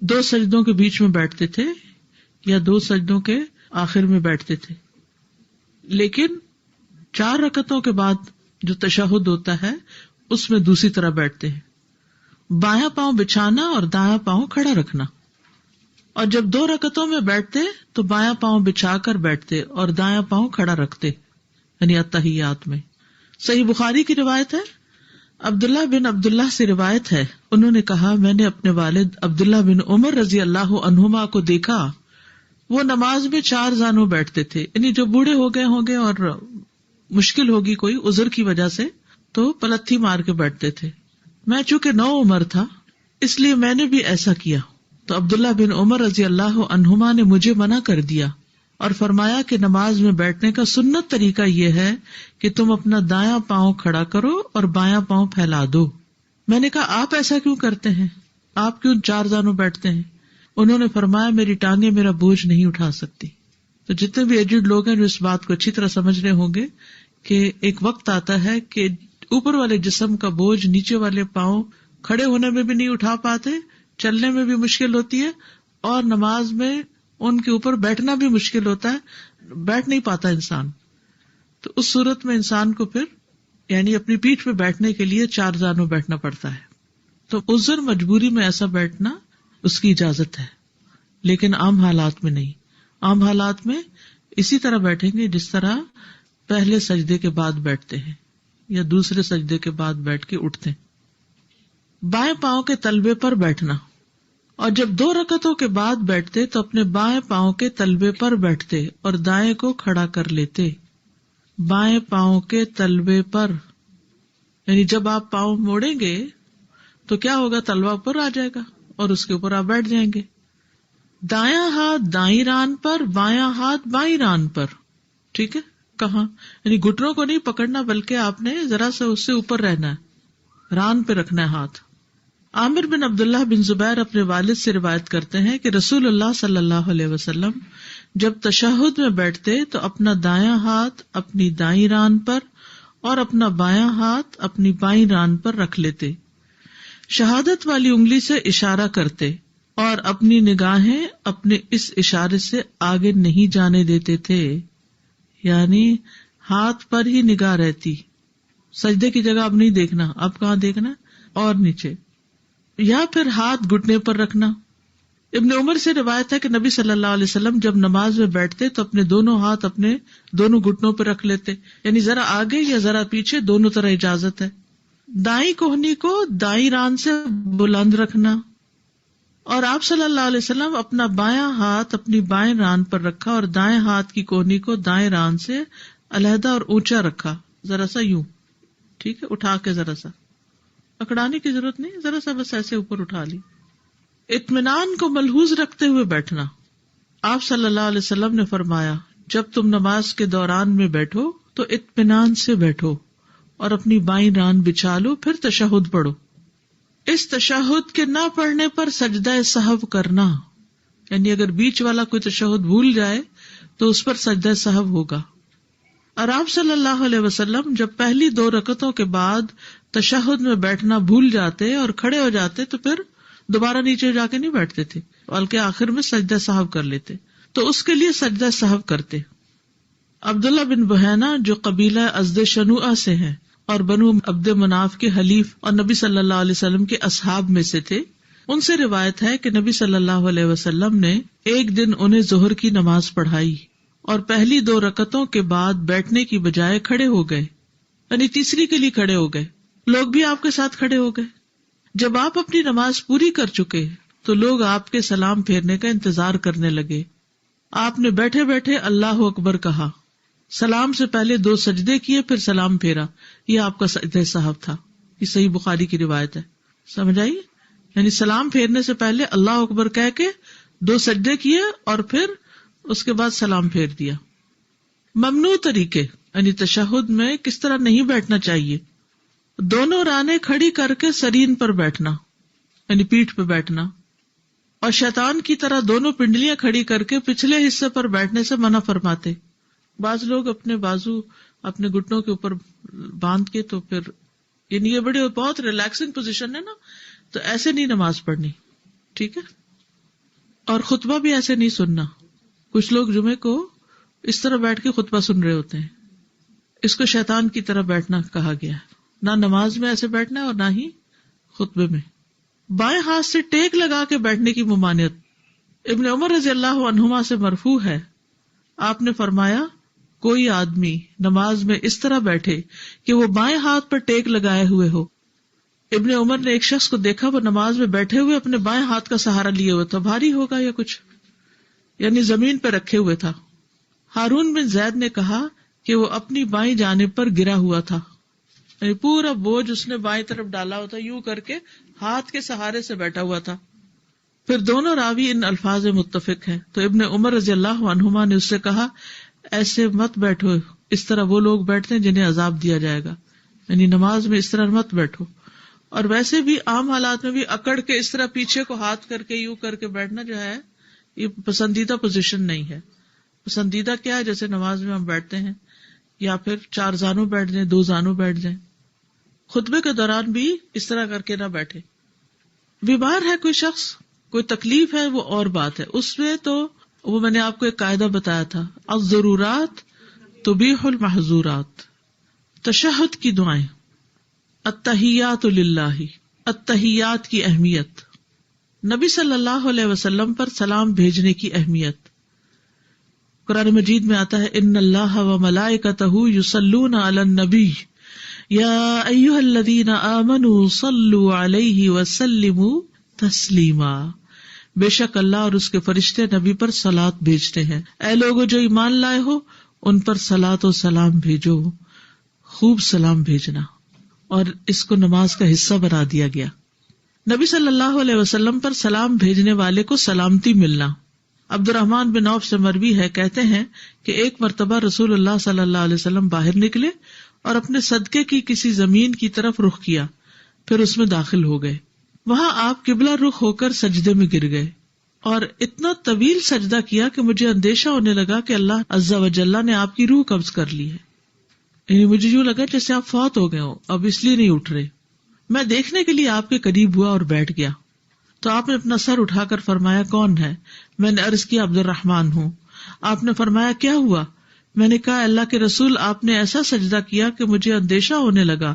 2 سجدوں کے بیچ میں بیٹھتے تھے یا 2 سجدوں کے آخر میں بیٹھتے تھے. لیکن 4 رکعتوں کے بعد جو تشہد ہوتا ہے اس میں دوسری طرح بیٹھتے ہیں، بایاں پاؤں بچھانا اور دایاں پاؤں کھڑا رکھنا. اور جب 2 رکعتوں میں بیٹھتے تو بایاں پاؤں بچھا کر بیٹھتے اور دایاں پاؤں کھڑا رکھتے، یعنی التحیات میں. صحیح بخاری کی روایت ہے، عبداللہ بن عبداللہ سے روایت ہے، انہوں نے کہا میں نے اپنے والد عبداللہ بن عمر رضی اللہ عنہما کو دیکھا، وہ نماز میں 4 زانوں بیٹھتے تھے، یعنی جو بوڑھے ہو گئے ہوں گے اور مشکل ہوگی کوئی عذر کی وجہ سے تو پلتھی مار کے بیٹھتے تھے. میں چونکہ 9 عمر تھا اس لیے میں نے بھی ایسا کیا. تو عبداللہ بن عمر رضی اللہ عنہما نے مجھے منع کر دیا اور فرمایا کہ نماز میں بیٹھنے کا سنت طریقہ یہ ہے کہ تم اپنا دایاں پاؤں کھڑا کرو اور بایاں پاؤں پھیلا دو. میں نے کہا آپ ایسا کیوں کرتے ہیں، آپ کیوں 4 زانوں بیٹھتے ہیں؟ انہوں نے فرمایا میری ٹانگیں میرا بوجھ نہیں اٹھا سکتی. تو جتنے بھی ایجڈ لوگ ہیں جو اس بات کو اچھی طرح سمجھ رہے ہوں گے کہ ایک وقت آتا ہے کہ اوپر والے جسم کا بوجھ نیچے والے پاؤں کھڑے ہونے میں بھی نہیں اٹھا پاتے، چلنے میں بھی مشکل ہوتی ہے، اور نماز میں ان کے اوپر بیٹھنا بھی مشکل ہوتا ہے، بیٹھ نہیں پاتا انسان. تو اس صورت میں انسان کو پھر یعنی اپنی پیٹھ پہ بیٹھنے کے لیے 4 زانوں بیٹھنا پڑتا ہے. تو عذر مجبوری میں ایسا بیٹھنا اس کی اجازت ہے، لیکن عام حالات میں نہیں. عام حالات میں اسی طرح بیٹھیں گے جس طرح پہلے سجدے کے بعد بیٹھتے ہیں یا دوسرے سجدے کے بعد بیٹھ کے اٹھتے ہیں. بائیں پاؤں کے تلبے پر بیٹھنا، اور جب 2 رکعتوں کے بعد بیٹھتے تو اپنے بائیں پاؤں کے تلبے پر بیٹھتے اور دائیں کو کھڑا کر لیتے. بائیں پاؤں کے تلبے پر، یعنی جب آپ پاؤں موڑیں گے تو کیا ہوگا، تلوا اوپر آ جائے گا اور اس کے اوپر آپ بیٹھ جائیں گے. دایاں ہاتھ دائیں ران پر، بایاں ہاتھ بائیں ران پر. ٹھیک ہے، کہاں یعنی گھٹنوں کو نہیں پکڑنا بلکہ آپ نے ذرا سا اس سے اوپر رہنا ہے، ران پہ رکھنا ہے ہاتھ. عامر بن عبداللہ بن زبیر اپنے والد سے روایت کرتے ہیں کہ رسول اللہ صلی اللہ علیہ وسلم جب تشہد میں بیٹھتے تو اپنا دایاں ہاتھ اپنی دائیں ران پر اور اپنا بایاں ہاتھ اپنی بائیں ران پر رکھ لیتے، شہادت والی انگلی سے اشارہ کرتے اور اپنی نگاہیں اپنے اس اشارے سے آگے نہیں جانے دیتے تھے. یعنی ہاتھ پر ہی نگاہ رہتی، سجدے کی جگہ اب نہیں دیکھنا، اب کہاں دیکھنا، اور نیچے. یا پھر ہاتھ گھٹنے پر رکھنا. ابن عمر سے روایت ہے کہ نبی صلی اللہ علیہ وسلم جب نماز میں بیٹھتے تو اپنے دونوں ہاتھ اپنے دونوں گھٹنوں پر رکھ لیتے، یعنی ذرا آگے یا ذرا پیچھے، دونوں طرح اجازت ہے. دائیں کوہنی کو دائیں ران سے بلند رکھنا، اور آپ صلی اللہ علیہ وسلم اپنا بایاں ہاتھ اپنی بائیں ران پر رکھا اور دائیں ہاتھ کی کوہنی کو دائیں ران سے علیحدہ اور اونچا رکھا، ذرا سا یوں، ٹھیک ہے، اٹھا کے ذرا سا، اکڑانے کی ضرورت نہیں، ذرا سا بس ایسے اوپر اٹھا لی. اطمینان کو ملحوظ رکھتے ہوئے بیٹھنا. آپ صلی اللہ علیہ وسلم نے فرمایا جب تم نماز کے دوران میں بیٹھو تو اطمینان سے بیٹھو اور اپنی بائیں ران بچھا لو، پھر تشہد پڑھو. اس تشہد کے نہ پڑھنے پر سجدہ سہو کرنا، یعنی اگر بیچ والا کوئی تشہد بھول جائے تو اس پر سجدہ سہو ہوگا. اور آپ صلی اللہ علیہ وسلم جب پہلی 2 رکعتوں کے بعد تشہد میں بیٹھنا بھول جاتے اور کھڑے ہو جاتے تو پھر دوبارہ نیچے جا کے نہیں بیٹھتے تھے، بلکہ آخر میں سجدہ سہو کر لیتے، تو اس کے لیے سجدہ سہو کرتے. عبداللہ بن بحینہ جو قبیلہ ازد شنوءہ سے ہیں اور بنو عبد مناف کے حلیف اور نبی صلی اللہ علیہ وسلم کے اصحاب میں سے تھے، ان سے روایت ہے کہ نبی صلی اللہ علیہ وسلم نے ایک دن انہیں ظہر کی نماز پڑھائی اور پہلی 2 رکعتوں کے بعد بیٹھنے کی بجائے کھڑے ہو گئے، یعنی تیسری کے لیے کھڑے ہو گئے، لوگ بھی آپ کے ساتھ کھڑے ہو گئے. جب آپ اپنی نماز پوری کر چکے تو لوگ آپ کے سلام پھیرنے کا انتظار کرنے لگے. آپ نے بیٹھے بیٹھے اللہ اکبر کہا، سلام سے پہلے 2 سجدے کیے، پھر سلام پھیرا. یہ آپ کا سجدہ سہو تھا. یہ صحیح بخاری کی روایت ہے. سمجھ آئی؟ یعنی سلام پھیرنے سے پہلے اللہ اکبر کہہ کے 2 سجدے کیے اور پھر اس کے بعد سلام پھیر دیا. ممنوع طریقے یعنی تشہد میں کس طرح نہیں بیٹھنا چاہیے. دونوں رانیں کھڑی کر کے سرین پر بیٹھنا، یعنی پیٹھ پہ بیٹھنا، اور شیطان کی طرح دونوں پنڈلیاں کھڑی کر کے پچھلے حصے پر بیٹھنے سے منع فرماتے. بعض لوگ اپنے بازو اپنے گھٹنوں کے اوپر باندھ کے تو پھر یعنی یہ بہت ریلیکسنگ پوزیشن ہے نا، تو ایسے نہیں نماز پڑھنی، ٹھیک ہے. اور خطبہ بھی ایسے نہیں سننا. کچھ لوگ جمعے کو اس طرح بیٹھ کے خطبہ سن رہے ہوتے ہیں، اس کو شیطان کی طرح بیٹھنا کہا گیا ہے. نہ نماز میں ایسے بیٹھنا ہے اور نہ ہی خطبے میں. بائیں ہاتھ سے ٹیک لگا کے بیٹھنے کی ممانعت. ابن عمر رضی اللہ عنہما سے مرفوع ہے، آپ نے فرمایا کوئی آدمی نماز میں اس طرح بیٹھے کہ وہ بائیں ہاتھ پر ٹیک لگائے ہوئے ہو. ابن عمر نے ایک شخص کو دیکھا وہ نماز میں بیٹھے ہوئے اپنے بائیں ہاتھ کا سہارا لیے ہوئے تھا، بھاری ہوگا یا کچھ، یعنی زمین پہ رکھے ہوئے تھا. ہارون بن زید نے کہا کہ وہ اپنی بائیں جانب پر گرا ہوا تھا، یعنی پورا بوجھ اس نے بائیں طرف ڈالا ہوتا، یوں کر کے ہاتھ کے سہارے سے بیٹھا ہوا تھا. پھر دونوں راوی ان الفاظ متفق ہیں. تو ابن عمر رضی اللہ عنہما نے اس سے کہا ایسے مت بیٹھو، اس طرح وہ لوگ بیٹھتے ہیں جنہیں عذاب دیا جائے گا، یعنی نماز میں اس طرح مت بیٹھو. اور ویسے بھی عام حالات میں بھی اکڑ کے اس طرح پیچھے کو ہاتھ کر کے یوں کر کے بیٹھنا جو ہے یہ پسندیدہ پوزیشن نہیں ہے. پسندیدہ کیا ہے؟ جیسے نماز میں ہم بیٹھتے ہیں یا پھر 4 زانوں بیٹھ جائیں، 2 زانوں بیٹھ جائیں. خطبے کے دوران بھی اس طرح کر کے نہ بیٹھے. بیمار ہے کوئی شخص، کوئی تکلیف ہے، وہ اور بات ہے. اس میں تو وہ میں نے آپ کو ایک قاعدہ بتایا تھا، الضرورات تبیح المحظورات. تشہد کی دعائیں، التحیات للہ، التحیات کی اہمیت، نبی صلی اللہ علیہ وسلم پر سلام بھیجنے کی اہمیت. قرآن مجید میں آتا ہے ان اللہ وملائکتہ یصلون علی النبی یا ایھا الذین آمنوا صلوا علیہ وسلموا تسلیما. بے شک اللہ اور اس کے فرشتے نبی پر صلاۃ بھیجتے ہیں. اے لوگو جو ایمان لائے ہو ان پر صلاۃ و سلام بھیجو. خوب سلام بھیجنا. اور اس کو نماز کا حصہ بنا دیا گیا. نبی صلی اللہ علیہ وسلم پر سلام بھیجنے والے کو سلامتی ملنا. عبد الرحمن بن عوف سے مروی ہے، کہتے ہیں کہ ایک مرتبہ رسول اللہ صلی اللہ علیہ وسلم باہر نکلے اور اپنے صدقے کی کسی زمین کی طرف رخ کیا، پھر اس میں داخل ہو گئے. وہاں آپ قبلہ رخ ہو کر سجدے میں گر گئے اور اتنا طویل سجدہ کیا کہ مجھے اندیشہ ہونے لگا کہ اللہ عز و جل نے آپ کی روح قبض کر لی ہے. یعنی مجھے یوں لگا جیسے آپ فوت ہو گئے ہو، اب اس لیے نہیں اٹھ رہے. میں دیکھنے کے لیے آپ کے قریب ہوا اور بیٹھ گیا تو آپ نے اپنا سر اٹھا کر فرمایا کون ہے؟ میں نے عرض کیا عبد الرحمن ہوں. آپ نے فرمایا کیا ہوا؟ میں نے کہا اللہ کے رسول آپ نے ایسا سجدہ کیا کہ مجھے اندیشہ ہونے لگا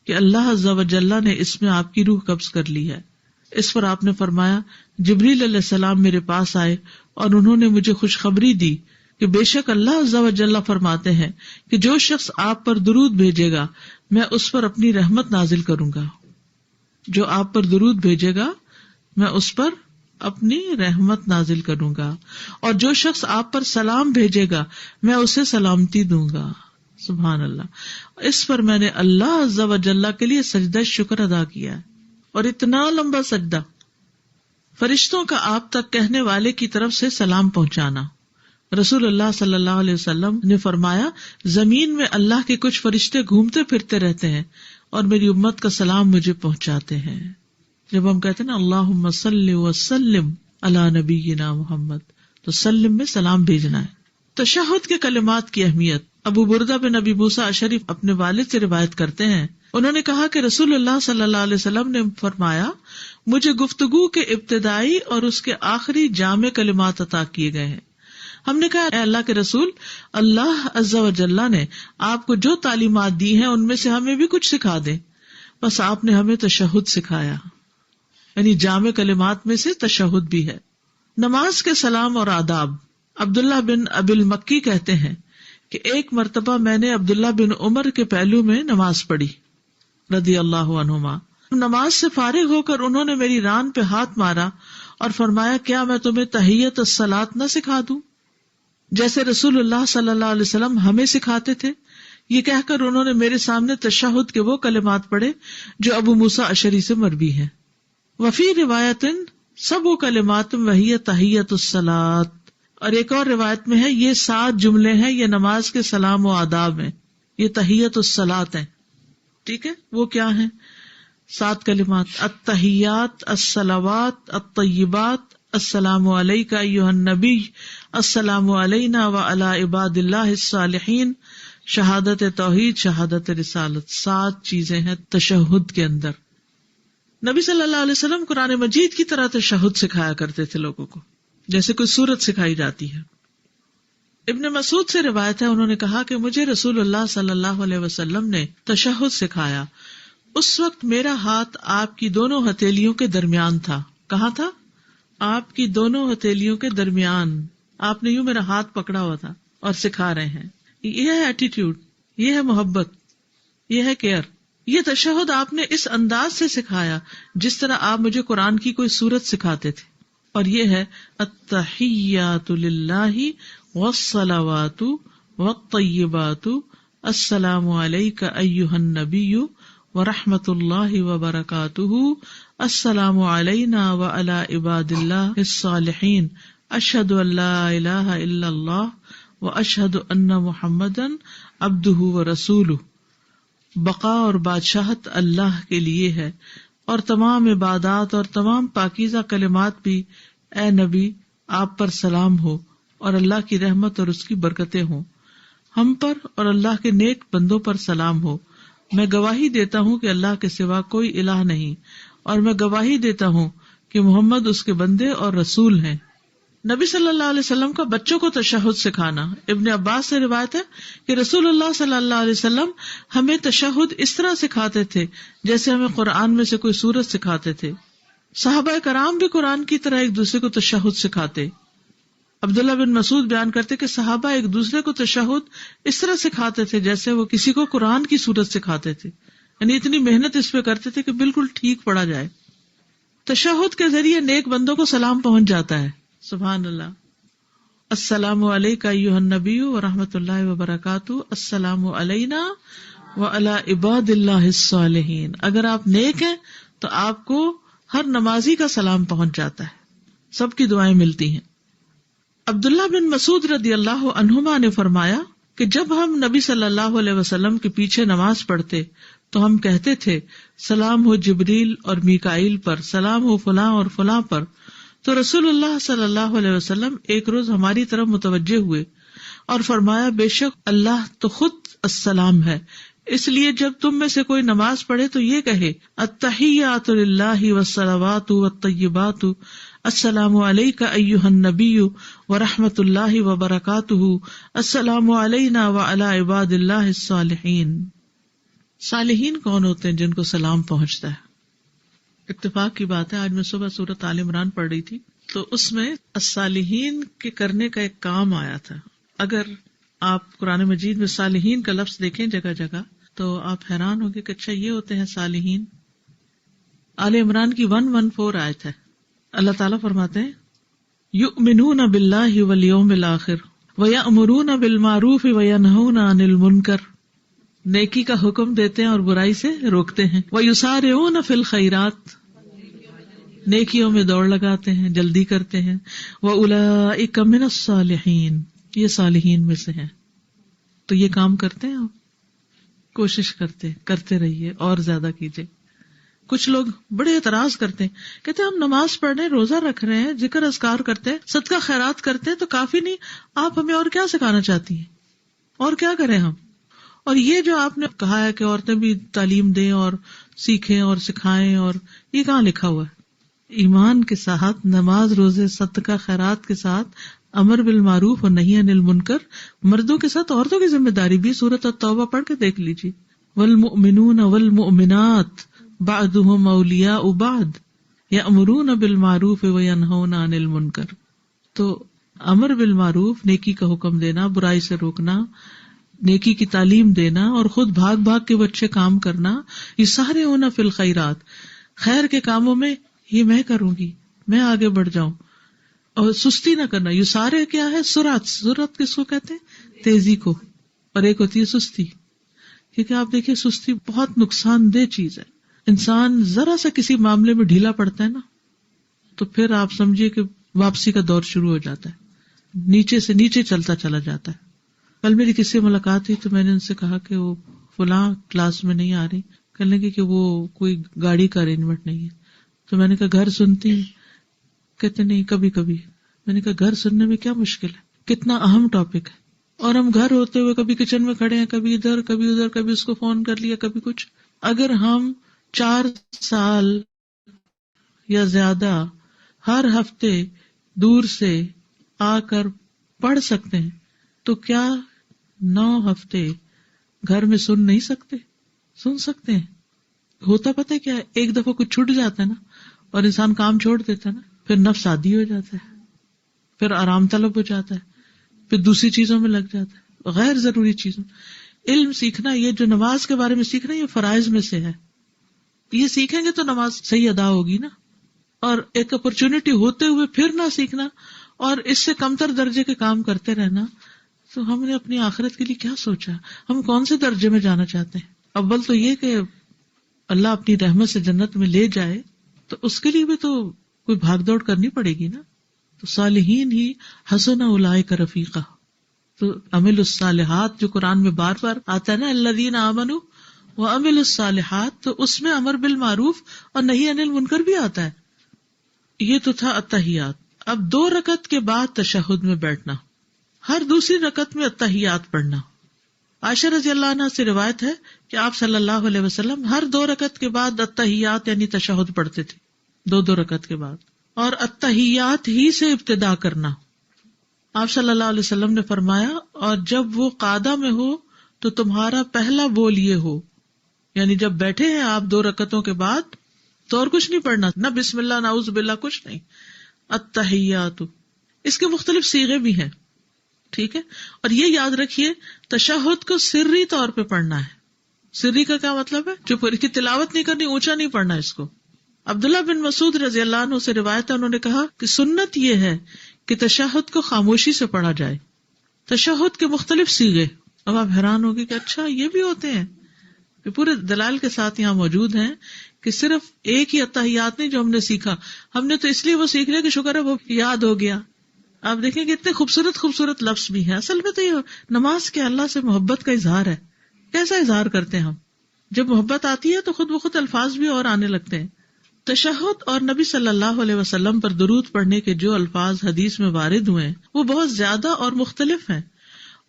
کہ اللہ عز و جل نے اس میں آپ کی روح قبض کر لی ہے. اس پر آپ نے فرمایا جبریل علیہ السلام میرے پاس آئے اور انہوں نے مجھے خوشخبری دی کہ بے شک اللہ عز و جل فرماتے ہیں کہ جو شخص آپ پر درود بھیجے گا میں اس پر اپنی رحمت نازل کروں گا. جو آپ پر درود بھیجے گا میں اس پر اپنی رحمت نازل کروں گا، اور جو شخص آپ پر سلام بھیجے گا میں اسے سلامتی دوں گا. سبحان اللہ. اس پر میں نے اللہ عز و جل کے لیے سجدہ شکر ادا کیا ہے. اور اتنا لمبا سجدہ. فرشتوں کا آپ تک کہنے والے کی طرف سے سلام پہنچانا. رسول اللہ صلی اللہ علیہ وسلم نے فرمایا زمین میں اللہ کے کچھ فرشتے گھومتے پھرتے رہتے ہیں اور میری امت کا سلام مجھے پہنچاتے ہیں. جب ہم کہتے ہیں نا اللہم صلی وسلم علی نبینا محمد، تو سلم میں سلام بھیجنا ہے. تشہد کے کلمات کی اہمیت. ابو بردہ بن ابی موسیٰ اشعری اپنے والد سے روایت کرتے ہیں، انہوں نے کہا کہ رسول اللہ صلی اللہ علیہ وسلم نے فرمایا مجھے گفتگو کے ابتدائی اور اس کے آخری جامع کلمات عطا کیے گئے ہیں. ہم نے کہا اے اللہ کے رسول، اللہ عز و جل نے آپ کو جو تعلیمات دی ہیں ان میں سے ہمیں بھی کچھ سکھا دیں. بس آپ نے ہمیں تشہد سکھایا، یعنی جامع کلمات میں سے تشہد بھی ہے. نماز کے سلام اور آداب. عبداللہ بن ابی المکی کہتے ہیں کہ ایک مرتبہ میں نے عبداللہ بن عمر کے پہلو میں نماز پڑھی رضی اللہ عنہما. نماز سے فارغ ہو کر انہوں نے میری ران پہ ہاتھ مارا اور فرمایا کیا میں تمہیں تحیت الصلاۃ نہ سکھا دوں جیسے رسول اللہ صلی اللہ علیہ وسلم ہمیں سکھاتے تھے. یہ کہہ کر انہوں نے میرے سامنے تشہد کے وہ کلمات پڑھے جو ابو موسیٰ اشعری سے مروی ہیں. وفی روایت سب وہ کلمات وہی تحیت الصلاۃ، اور ایک اور روایت میں ہے یہ 7 جملے ہیں، یہ نماز کے سلام و آداب ہیں، یہ تحیت الصلاۃ ہیں. ٹھیک ہے، وہ کیا ہیں؟ 7 کلمات. التحیات، الصلوات، الطیبات، السلام علیک ایھا النبی، السلام علینا وعلی عباد اللہ الصالحین، شہادت توحید، شہادت رسالت. 7 چیزیں ہیں تشہد کے اندر. نبی صلی اللہ علیہ وسلم قرآن مجید کی طرح تشہد سکھایا کرتے تھے لوگوں کو، جیسے کوئی سورت سکھائی جاتی ہے. ابن مسعود سے روایت ہے، انہوں نے کہا کہ مجھے رسول اللہ صلی اللہ علیہ وسلم نے تشہد سکھایا. اس وقت میرا ہاتھ آپ کی دونوں ہتھیلیوں کے درمیان تھا. کہاں تھا؟ آپ کی دونوں ہتھیلیوں کے درمیان. آپ نے یوں میرا ہاتھ پکڑا ہوا تھا اور سکھا رہے ہیں. یہ ہے ایٹیٹیوڈ، یہ ہے محبت، یہ ہے کیئر. یہ تشہد آپ نے اس انداز سے سکھایا جس طرح آپ مجھے قرآن کی کوئی سورت سکھاتے تھے. اور یہ ہے التحیات للہ والصلوات والطیبات، السلام علیک ایھا النبی ورحمۃ اللہ وبرکاتہ، السلام علینا وعلی عباد اللہ الصالحین، اشہد ان لا الہ الا اللہ واشہد ان محمدا عبدہ ورسولہ. بقا اور بادشاہت اللہ کے لیے ہے، اور تمام عبادات اور تمام پاکیزہ کلمات بھی اے نبی آپ پر سلام ہو، اور اللہ کی رحمت اور اس کی برکتیں ہوں ہم پر اور اللہ کے نیک بندوں پر سلام ہو۔ میں گواہی دیتا ہوں کہ اللہ کے سوا کوئی الہ نہیں، اور میں گواہی دیتا ہوں کہ محمد اس کے بندے اور رسول ہیں۔ نبی صلی اللہ علیہ وسلم کا بچوں کو تشہد سکھانا۔ ابن عباس سے روایت ہے کہ رسول اللہ صلی اللہ علیہ وسلم ہمیں تشہد اس طرح سکھاتے تھے جیسے ہمیں قرآن میں سے کوئی سورت سکھاتے تھے۔ صحابہ کرام بھی قرآن کی طرح ایک دوسرے کو تشہد سکھاتے۔ عبداللہ بن مسعود بیان کرتے کہ صحابہ ایک دوسرے کو تشہد اس طرح سکھاتے تھے جیسے وہ کسی کو قرآن کی سورت سکھاتے تھے، یعنی اتنی محنت اس پہ کرتے تھے کہ بالکل ٹھیک پڑھا جائے۔ تشہد کے ذریعے نیک بندوں کو سلام پہنچ جاتا ہے۔ سبحان اللہ۔ السلام علیکہ ایھا النبی ورحمۃ اللہ وبرکاتہ، السلام علینا وعلی عباد اللہ الصالحین۔ اگر آپ نیک ہیں تو آپ کو ہر نمازی کا سلام پہنچ جاتا ہے، سب کی دعائیں ملتی ہیں۔ عبداللہ بن مسعود رضی اللہ عنہما نے فرمایا کہ جب ہم نبی صلی اللہ علیہ وسلم کے پیچھے نماز پڑھتے تو ہم کہتے تھے سلام ہو جبریل اور میکائیل پر، سلام ہو فلاں اور فلاں پر۔ تو رسول اللہ صلی اللہ علیہ وسلم ایک روز ہماری طرف متوجہ ہوئے اور فرمایا بے شک اللہ تو خود السلام ہے، اس لیے جب تم میں سے کوئی نماز پڑھے تو یہ کہے التحیات للہ والصلوات والطیبات، السلام علیکہ ایھا النبی ورحمۃ اللہ وبرکاتہ، السلام علینا وعلی عباد اللہ الصالحین۔ صالحین کون ہوتے ہیں؟ جن کو سلام پہنچتا ہے۔ اتفاق کی بات ہے، آج میں صبح سورۃ آل عمران پڑھ رہی تھی تو اس میں الصالحین کے کرنے کا ایک کام آیا تھا۔ اگر آپ قرآن مجید میں صالحین کا لفظ دیکھیں جگہ جگہ تو آپ حیران ہوں گے کہ اچھا یہ ہوتے ہیں صالحین۔ آل عمران کی 114 آیت ہے، اللہ تعالیٰ فرماتے ہیں یؤمنون باللہ والیوم الآخر ویأمرون بالمعروف وینہون عن المنکر، نیکی کا حکم دیتے ہیں اور برائی سے روکتے ہیں۔ ویسارعون فی الخیرات، نیکیوں میں دوڑ لگاتے ہیں، جلدی کرتے ہیں۔ وَأُولَئِكَ مِنَ الصَّالِحِينَ، یہ صالحین میں سے ہیں۔ تو یہ کام کرتے ہیں آپ، کوشش کرتے رہیے اور زیادہ کیجیے۔ کچھ لوگ بڑے اعتراض کرتے ہیں، کہتے ہیں ہم نماز پڑھ رہے ہیں، روزہ رکھ رہے ہیں، ذکر اذکار کرتے ہیں، صدقہ خیرات کرتے ہیں تو کافی نہیں، آپ ہمیں اور کیا سکھانا چاہتی ہیں، اور کیا کریں ہم؟ اور یہ جو آپ نے کہا ہے کہ عورتیں بھی تعلیم دیں اور سیکھیں اور سکھائیں، اور یہ کہاں لکھا ہوا ہے؟ ایمان کے ساتھ، نماز روزے صدقہ خیرات کے ساتھ امر بالمعروف اور نہی عن المنکر، مردوں کے ساتھ عورتوں کی ذمہ داری بھی۔ سورۃ التوبہ پڑھ کے دیکھ لیجیے، والمؤمنون والمؤمنات بعضهم اولیاء بعض یأمرون بالمعروف وینہون عن المنکر۔ تو امر بالمعروف، نیکی کا حکم دینا، برائی سے روکنا، نیکی کی تعلیم دینا، اور خود بھاگ بھاگ کے بچے کام کرنا، یہ سارے ہونا فی الخیرات، خیر کے کاموں میں یہ میں کروں گی، میں آگے بڑھ جاؤں، اور سستی نہ کرنا۔ یہ سارے کیا ہے؟ سرعت کس کو کہتے ہیں؟ تیزی کو، اور ایک ہوتی ہے سستی، کیونکہ آپ دیکھیے سستی بہت نقصان دہ چیز ہے۔ انسان ذرا سا کسی معاملے میں ڈھیلا پڑتا ہے نا تو پھر آپ سمجھیے کہ واپسی کا دور شروع ہو جاتا ہے، نیچے سے نیچے چلتا چلا جاتا ہے۔ کل میری کسی سے ملاقات ہوئی تو میں نے ان سے کہا کہ وہ فلاں کلاس میں نہیں آ رہی، کہنے لگے کہ وہ کوئی گاڑی کا ارینجمنٹ نہیں ہے۔ تو میں نے کہا گھر سنتی ہیں؟ کہتے نہیں، کبھی کبھی۔ میں نے کہا گھر سننے میں کیا مشکل ہے، کتنا اہم ٹاپک ہے، اور ہم گھر ہوتے ہوئے کبھی کچن میں کھڑے ہیں، کبھی ادھر کبھی ادھر، کبھی اس کو فون کر لیا، کبھی کچھ۔ اگر ہم 4 سال یا زیادہ ہر ہفتے دور سے آ کر پڑھ سکتے ہیں تو کیا 9 ہفتے گھر میں سن نہیں سکتے؟ سن سکتے ہیں۔ ہوتا پتہ ہے کیا ہے، ایک دفعہ کچھ چھوٹ جاتا ہے نا اور انسان کام چھوڑ دیتا ہے نا، پھر نفس عادی ہو جاتا ہے، پھر آرام طلب ہو جاتا ہے، پھر دوسری چیزوں میں لگ جاتا ہے، غیر ضروری چیزوں۔ علم سیکھنا، یہ جو نماز کے بارے میں سیکھنا، یہ فرائض میں سے ہے۔ یہ سیکھیں گے تو نماز صحیح ادا ہوگی نا۔ اور ایک اپرچونٹی ہوتے ہوئے پھر نہ سیکھنا اور اس سے کمتر درجے کے کام کرتے رہنا، تو ہم نے اپنی آخرت کے لیے کیا سوچا؟ ہم کون سے درجے میں جانا چاہتے ہیں؟ اول تو یہ کہ اللہ اپنی رحمت سے جنت میں لے جائے، تو اس کے لیے بھی تو کوئی بھاگ دوڑ کرنی پڑے گی نا۔ تو صالحین ہی حسن اولئک رفیقا، تو عمل الصالحات جو قرآن میں بار بار آتا ہے نا، الذین آمنوا وَعَمِلُوا الصَّالِحَاتِ تو اس میں امر بالمعروف اور نہی عن المنکر بھی آتا ہے. یہ تو تھا التحیات. اب 2 رکعت کے بعد تشہد میں بیٹھنا، ہر دوسری رکعت میں التحیات پڑھنا. عائشہ رضی اللہ عنہ سے روایت ہے کہ آپ صلی اللہ علیہ وسلم ہر 2 رکعت کے بعد التحیات یعنی تشہد پڑھتے تھے، 2 رکعت کے بعد، اور التحیات ہی سے ابتدا کرنا. آپ صلی اللہ علیہ وسلم نے فرمایا اور جب وہ قعدہ میں ہو تو تمہارا پہلا بول یہ ہو، یعنی جب بیٹھے ہیں آپ 2 رکعتوں کے بعد تو اور کچھ نہیں پڑھنا، نہ بسم اللہ نعوذ باللہ کچھ نہیں، التحیات. اس کے مختلف صیغے بھی ہیں، ٹھیک ہے. اور یہ یاد رکھیے تشہد کو سری طور پہ پڑھنا ہے. سری کا کیا مطلب ہے؟ جو پوری کی تلاوت نہیں کرنی، اونچا نہیں پڑھنا اس کو. عبداللہ بن مسعود رضی اللہ عنہ سے روایت ہے، انہوں نے کہا کہ سنت یہ ہے کہ تشہد کو خاموشی سے پڑھا جائے. تشہد کے مختلف صیغے. اب آپ حیران ہوگے کہ اچھا یہ بھی ہوتے ہیں، کہ پورے دلائل کے ساتھ یہاں موجود ہیں کہ صرف ایک ہی التحیات نہیں جو ہم نے سیکھا، ہم نے تو اس لیے وہ سیکھ لیا کہ شکر ہے وہ یاد ہو گیا. آپ دیکھیں کہ اتنے خوبصورت خوبصورت لفظ بھی ہیں. اصل میں تو یہ نماز کے اللہ سے محبت کا اظہار ہے. کیسا اظہار کرتے ہیں ہم؟ جب محبت آتی ہے تو خود بخود الفاظ بھی اور آنے لگتے ہیں. تشہد اور نبی صلی اللہ علیہ وسلم پر درود پڑھنے کے جو الفاظ حدیث میں وارد ہوئے ہیں وہ بہت زیادہ اور مختلف ہیں،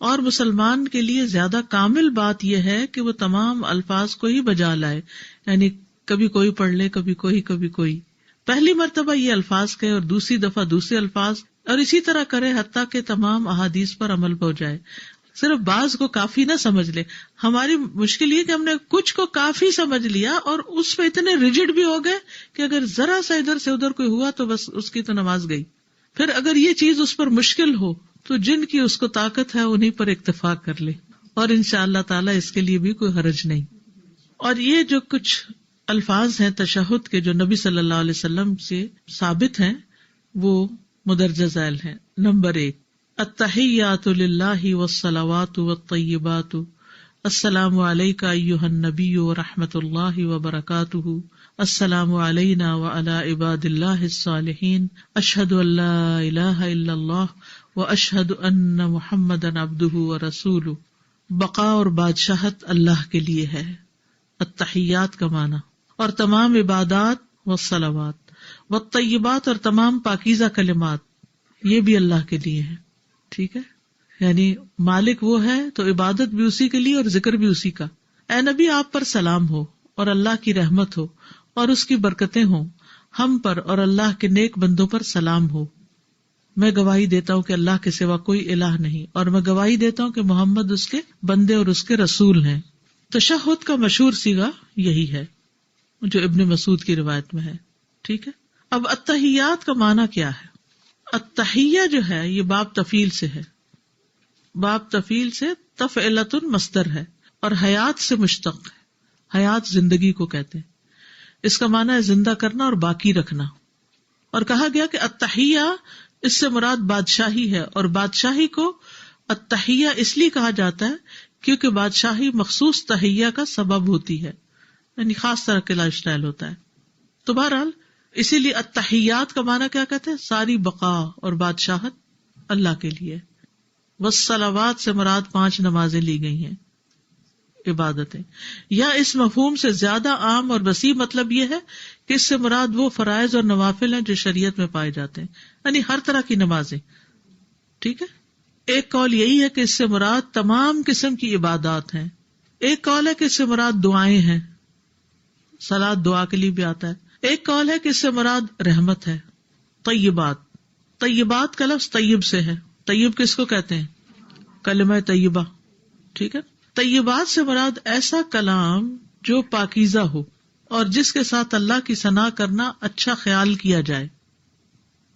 اور مسلمان کے لیے زیادہ کامل بات یہ ہے کہ وہ تمام الفاظ کو ہی بجا لائے، یعنی کبھی کوئی پڑھ لے، کبھی کوئی. پہلی مرتبہ یہ الفاظ کہے اور دوسری دفعہ دوسرے الفاظ، اور اسی طرح کرے حتیٰ کہ تمام احادیث پر عمل ہو جائے. صرف بعض کو کافی نہ سمجھ لے. ہماری مشکل یہ کہ ہم نے کچھ کو کافی سمجھ لیا اور اس پہ اتنے ریجڈ بھی ہو گئے کہ اگر ذرا سا ادھر سے ادھر کوئی ہوا تو بس اس کی تو نماز گئی. پھر اگر یہ چیز اس پر مشکل ہو تو جن کی اس کو طاقت ہے انہیں پر اکتفا کر لے، اور انشاءاللہ تعالی اس کے لیے بھی کوئی حرج نہیں. اور یہ جو کچھ الفاظ ہیں تشہد کے جو نبی صلی اللہ علیہ وسلم سے ثابت ہیں وہ مدرجہ ذیل ہیں. نمبر 1 التحیات للہ والصلوات والطیبات السلام علیک ایھا النبی ورحمۃ اللہ وبرکاتہ السلام علینا وعلی عباد اللہ الصالحین اشہد ان لا الہ الا اللہ واشہد ان محمدا عبدہ ورسولہ. بقا اور بادشاہت اللہ کے لیے ہے، التحیات کا معنی، اور تمام عبادات والصلوات والطیبات اور تمام پاکیزہ کلمات یہ بھی اللہ کے لیے ہے. ٹھیک ہے، یعنی مالک وہ ہے تو عبادت بھی اسی کے لیے اور ذکر بھی اسی کا. اے نبی آپ پر سلام ہو اور اللہ کی رحمت ہو اور اس کی برکتیں ہوں ہم پر اور اللہ کے نیک بندوں پر سلام ہو. میں گواہی دیتا ہوں کہ اللہ کے سوا کوئی الہ نہیں، اور میں گواہی دیتا ہوں کہ محمد اس کے بندے اور اس کے رسول ہیں. تشہد کا مشہور صیغہ یہی ہے جو ابن مسعود کی روایت میں ہے. ٹھیک ہے، اب التحیات کا معنی کیا ہے؟ التحیہ جو ہے یہ باب تفعیل سے ہے. باب تفعیل سے تفعلۃ مصدر ہے اور حیات سے مشتق ہے. حیات زندگی کو کہتے ہیں. اس کا معنی ہے زندہ کرنا اور باقی رکھنا. اور کہا گیا کہ التحیہ اس سے مراد بادشاہی ہے، اور بادشاہی کو التحیہ اس لیے کہا جاتا ہے کیونکہ بادشاہی مخصوص تحیہ کا سبب ہوتی ہے، یعنی خاص طرح کے لائف سٹائل ہوتا ہے. تو بہرحال اسی لیے التحیات کا معنی کیا کہتے ہیں؟ ساری بقا اور بادشاہت اللہ کے لیے. والصلوات سے مراد 5 نمازیں لی گئی ہیں، عبادتیں. یا اس مفہوم سے زیادہ عام اور وسیع مطلب یہ ہے کہ اس سے مراد وہ فرائض اور نوافل ہیں جو شریعت میں پائے جاتے ہیں، یعنی ہر طرح کی نمازیں. ٹھیک ہے، ایک قول یہی ہے کہ اس سے مراد تمام قسم کی عبادات ہیں. ایک قول ہے کہ اس سے مراد دعائیں ہیں، صلاۃ دعا کے لیے بھی آتا ہے. ایک قول ہے کہ اس سے مراد رحمت ہے. طیبات، طیبات کا لفظ طیب سے ہے. طیب کس کو کہتے ہیں؟ کلمہ طیبہ. ٹھیک ہے، طیبات سے مراد ایسا کلام جو پاکیزہ ہو اور جس کے ساتھ اللہ کی ثنا کرنا اچھا خیال کیا جائے،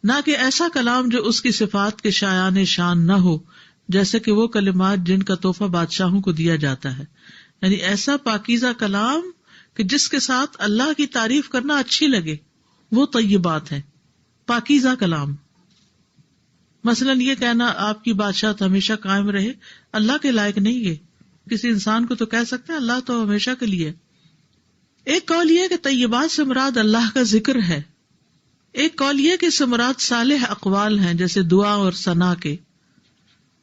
نہ کہ ایسا کلام جو اس کی صفات کے شایان شان نہ ہو، جیسے کہ وہ کلمات جن کا تحفہ بادشاہوں کو دیا جاتا ہے. یعنی ایسا پاکیزہ کلام کہ جس کے ساتھ اللہ کی تعریف کرنا اچھی لگے، وہ طیبات ہے، پاکیزہ کلام. مثلاً یہ کہنا آپ کی بادشاہت ہمیشہ قائم رہے، اللہ کے لائق نہیں ہے. کسی انسان کو تو کہہ سکتے ہیں، اللہ تو ہمیشہ کے لیے. ایک قول یہ کہ طیبات سے مراد اللہ کا ذکر ہے. ایک قول یہ کہ اس سے مراد صالح اقوال ہیں جیسے دعا اور ثنا کے،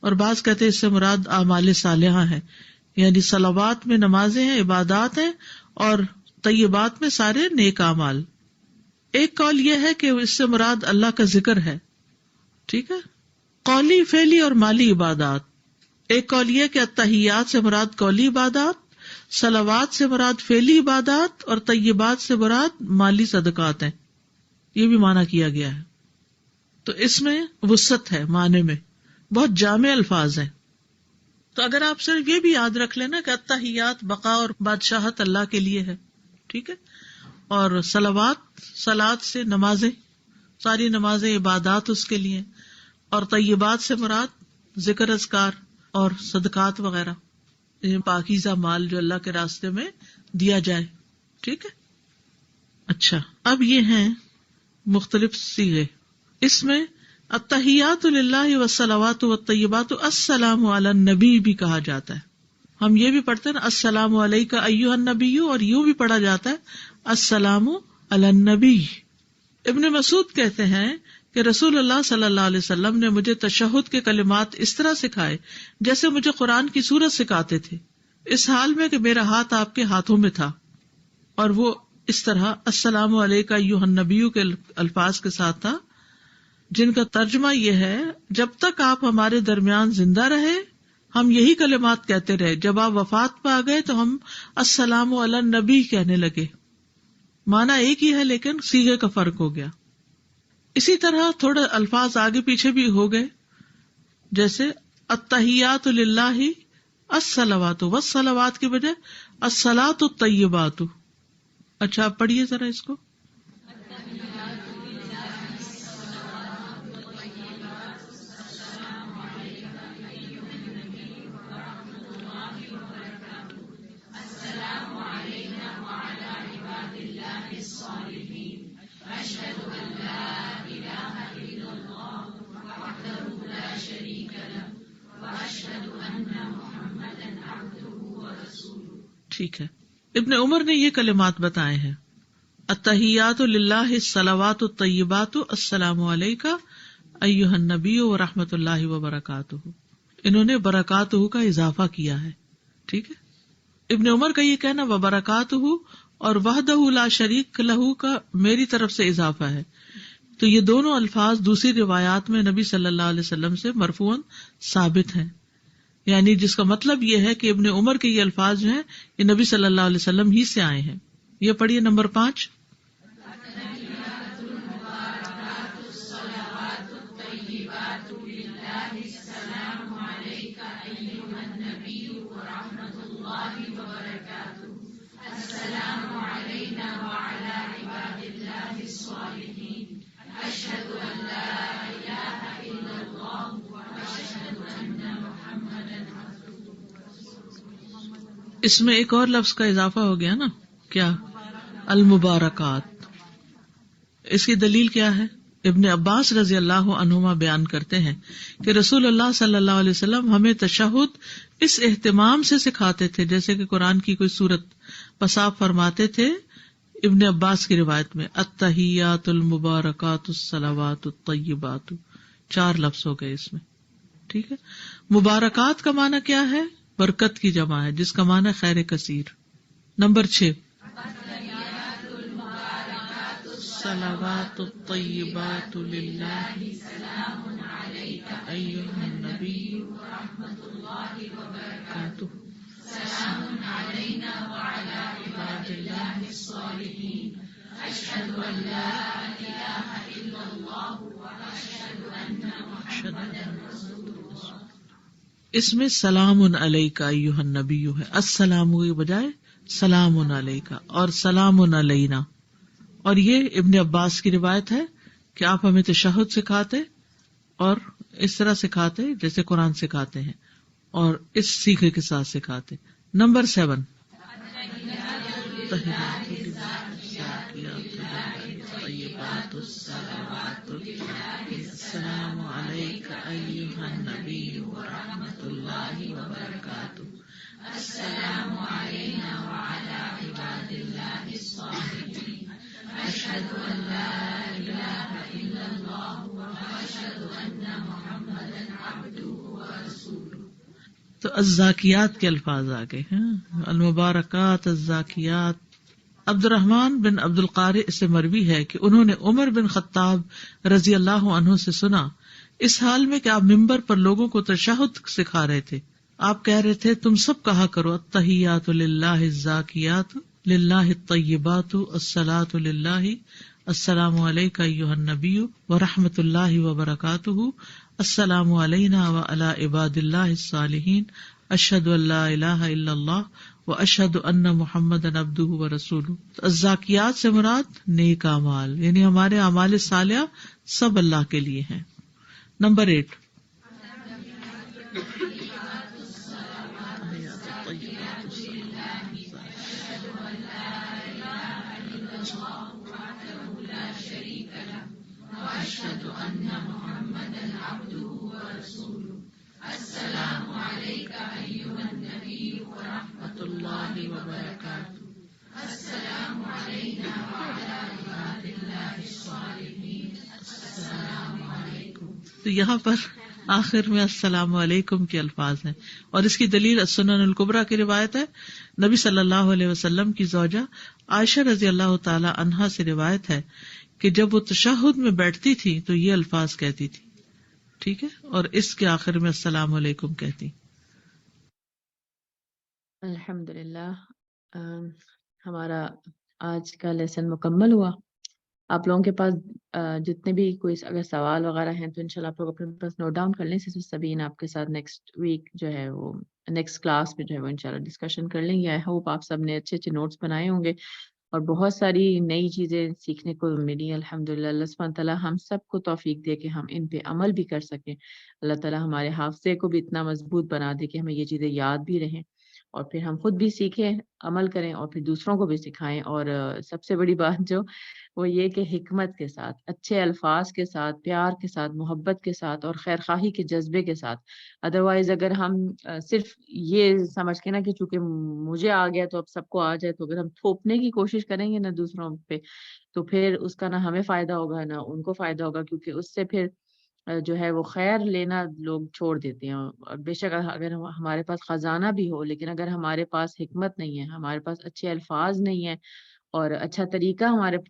اور بعض کہتے ہیں اس سے مراد اعمال صالحہ ہیں، یعنی صلوات میں نمازیں ہیں، عبادات ہیں، اور طیبات میں سارے نیک اعمال. ایک قول یہ ہے کہ اس سے مراد اللہ کا ذکر ہے، ٹھیک ہے، قولی، فعلی اور مالی عبادات. ایک قول یہ کہ التحیات سے مراد قولی عبادات، صلوات سے مراد فعلی عبادات، اور طیبات سے مراد مالی صدقات ہیں. یہ بھی معنی کیا گیا ہے. تو اس میں وسعت ہے معنی میں، بہت جامع الفاظ ہیں. تو اگر آپ صرف یہ بھی یاد رکھ لینا کہ التحیات بقا اور بادشاہت اللہ کے لیے ہے، ٹھیک ہے، اور صلوات، صلات سے نمازیں، ساری نمازیں عبادات اس کے لیے، اور طیبات سے مراد ذکر اذکار اور صدقات وغیرہ، پاکیزہ مال جو اللہ کے راستے میں دیا جائے، ٹھیک ہے. اچھا، اب یہ ہیں مختلف صیغے. اس میں التحیات للہ والصلوات والطیبات السلام علی النبی بھی کہا جاتا ہے. ہم یہ بھی پڑھتے ہیں نا السلام علیک ایھا النبی، اور یوں بھی پڑھا جاتا ہے السلام علی النبی. ابن مسعود کہتے ہیں کہ رسول اللہ صلی اللہ علیہ وسلم نے مجھے تشہد کے کلمات اس طرح سکھائے جیسے مجھے قرآن کی سورت سکھاتے تھے، اس حال میں کہ میرا ہاتھ آپ کے ہاتھوں میں تھا. اور وہ اس طرح السلام علیک ایھا النبی کے الفاظ کے ساتھ تھا، جن کا ترجمہ یہ ہے جب تک آپ ہمارے درمیان زندہ رہے ہم یہی کلمات کہتے رہے، جب آپ وفات پہ آ گئے تو ہم السلام علی النبی کہنے لگے. معنی ایک ہی ہے لیکن صیغے کا فرق ہو گیا. اسی طرح تھوڑے الفاظ آگے پیچھے بھی ہو گئے، جیسے التحیات للہ الصلوات، والصلوات کی بجائے الصلاۃ الطیبات. اچھا آپ پڑھیے ذرا اس کو. ٹھیک ہے. ابن عمر نے یہ کلمات بتائے ہیں، التحیات للہ الصلوات الطیبات السلام علیک ایھا النبی ورحمۃ اللہ وبرکاتہ. انہوں نے برکاتہ کا اضافہ کیا ہے، ٹھیک ہے. ابن عمر کا یہ کہنا وبرکاتہ اور وحدہ لا شریک لہ کا میری طرف سے اضافہ ہے. تو یہ دونوں الفاظ دوسری روایات میں نبی صلی اللہ علیہ وسلم سے مرفوعاً ثابت ہیں، یعنی جس کا مطلب یہ ہے کہ ابن عمر کے یہ الفاظ جو ہیں یہ نبی صلی اللہ علیہ وسلم ہی سے آئے ہیں. یہ پڑھیے نمبر 5. اس میں ایک اور لفظ کا اضافہ ہو گیا نا، کیا؟ المبارکات. اس کی دلیل کیا ہے؟ ابن عباس رضی اللہ عنہما بیان کرتے ہیں کہ رسول اللہ صلی اللہ علیہ وسلم ہمیں تشہد اس اہتمام سے سکھاتے تھے جیسے کہ قرآن کی کوئی سورت. پس آپ فرماتے تھے ابن عباس کی روایت میں التحیات المبارکات الصلوات الطیبات. 4 لفظ ہو گئے اس میں، ٹھیک ہے. مبارکات کا معنی کیا ہے؟ برکت کی جمع ہے جس کا معنی خیر کثیر. نمبر 6 الصلوات الطیبات للہ سلام علیک ایھا النبی ورحمۃ اللہ وبرکاتہ سلام علینا وعلی عباد اللہ الصالحین اشہد ان لا الہ الا اللہ واشہد ان محمدا رسول اللہ. اس میں سلام علیک ایھا النبی ہے، السلام کے بجائے سلام علیک اور سلام علینا. اور یہ ابن عباس کی روایت ہے کہ آپ ہمیں تشہد سکھاتے اور اس طرح سکھاتے جیسے قرآن سکھاتے ہیں اور اس سیکھے کے ساتھ سکھاتے. نمبر 7 السلام علیک ایھا النبی ورحمۃ اللہ وبرکاتہ السلام علینا وعلی عباد اللہ الصالحین اشہد ان لا الہ الا اللہ واشہد ان محمدا عبدہ ورسولہ. تو الزاکیات کے الفاظ آ گئے ہیں، المبارکات الزاکیات. عبد الرحمن بن عبد القارئ سے مروی ہے کہ انہوں نے عمر بن خطاب رضی اللہ عنہ سے سنا اس حال میں کہ آپ ممبر پر لوگوں کو تشہد سکھا رہے تھے. آپ کہہ رہے تھے تم سب کہا کرو التحیات للہ الزاکیات للہ الطیبات الصلاۃ للہ السلام علیک ایھا النبی ورحمۃ اللہ وبرکاتہ السلام علینا وعلی عباد اللہ الصالحین اشہد ان لا الہ الا اللہ واشہد ان محمدا عبدہ ورسولہ. الزاکیات سے مراد نیک اعمال، یعنی ہمارے اعمال صالحہ سب اللہ کے لیے ہیں. نمبر 8 تو یہاں پر آخر میں السلام علیکم کے الفاظ ہیں، اور اس کی دلیل السنن الکبریٰ کی روایت ہے. نبی صلی اللہ علیہ وسلم کی زوجہ عائشہ رضی اللہ تعالی عنہا سے روایت ہے کہ جب وہ تشہد میں بیٹھتی تھی تو یہ الفاظ کہتی تھی، ٹھیک ہے، اور اس کے آخر میں السلام علیکم کہتی. الحمدللہ ہمارا آج کا لیسن مکمل ہوا. آپ لوگوں کے پاس جتنے بھی کوئی اگر سوال وغیرہ ہیں تو انشاءاللہ آپ لوگ اپنے پاس نوٹ ڈاؤن کر لیں. سبین آپ کے ساتھ نیکسٹ ویک جو ہے وہ نیکسٹ کلاس میں جو ہے وہ انشاءاللہ ڈسکشن کر لیں گے. آئی ہوپ آپ سب نے اچھے اچھے نوٹس بنائے ہوں گے اور بہت ساری نئی چیزیں سیکھنے کو ملی. الحمدللہ اللہ سبحانہ تعالیٰ ہم سب کو توفیق دے کہ ہم ان پہ عمل بھی کر سکیں. اللہ تعالیٰ ہمارے حافظے کو بھی اتنا مضبوط بنا دے کہ ہمیں یہ چیزیں یاد بھی رہیں اور پھر ہم خود بھی سیکھیں، عمل کریں اور پھر دوسروں کو بھی سکھائیں. اور سب سے بڑی بات جو وہ یہ کہ حکمت کے ساتھ، اچھے الفاظ کے ساتھ، پیار کے ساتھ، محبت کے ساتھ اور خیر خواہی کے جذبے کے ساتھ. ادروائز اگر ہم صرف یہ سمجھ کے نا کہ چونکہ مجھے آ گیا تو اب سب کو آ جائے، تو اگر ہم تھوپنے کی کوشش کریں گے نا دوسروں پہ تو پھر اس کا نہ ہمیں فائدہ ہوگا نہ ان کو فائدہ ہوگا، کیونکہ اس سے پھر جو ہے وہ خیر لینا لوگ چھوڑ دیتے ہیں. اور بے شک اگر ہمارے پاس خزانہ بھی ہو لیکن اگر ہمارے پاس حکمت نہیں ہے، ہمارے پاس اچھے الفاظ نہیں ہیں اور اچھا طریقہ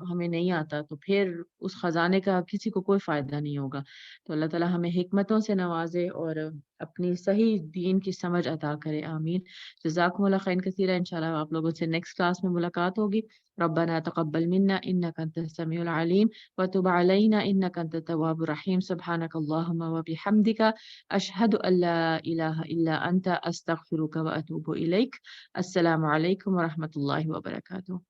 ہمیں نہیں آتا تو پھر اس خزانے کا کسی کو کوئی فائدہ نہیں ہوگا. تو اللہ تعالیٰ ہمیں حکمتوں سے نوازے اور اپنی صحیح دین کی سمجھ عطا کرے. آمین. جزاکم اللہ خیر کثیرا. انشاءاللہ آپ لوگوں سے نیکسٹ کلاس میں ملاقات ہوگی. ربنا تقبل منا انك انت السميع العليم وتب علينا انك انت التواب الرحيم. سبحانك اللهم وبحمدك اشهد ان لا اله الا انت استغفرك واتوب اليك. السلام عليكم ورحمة الله وبركاته.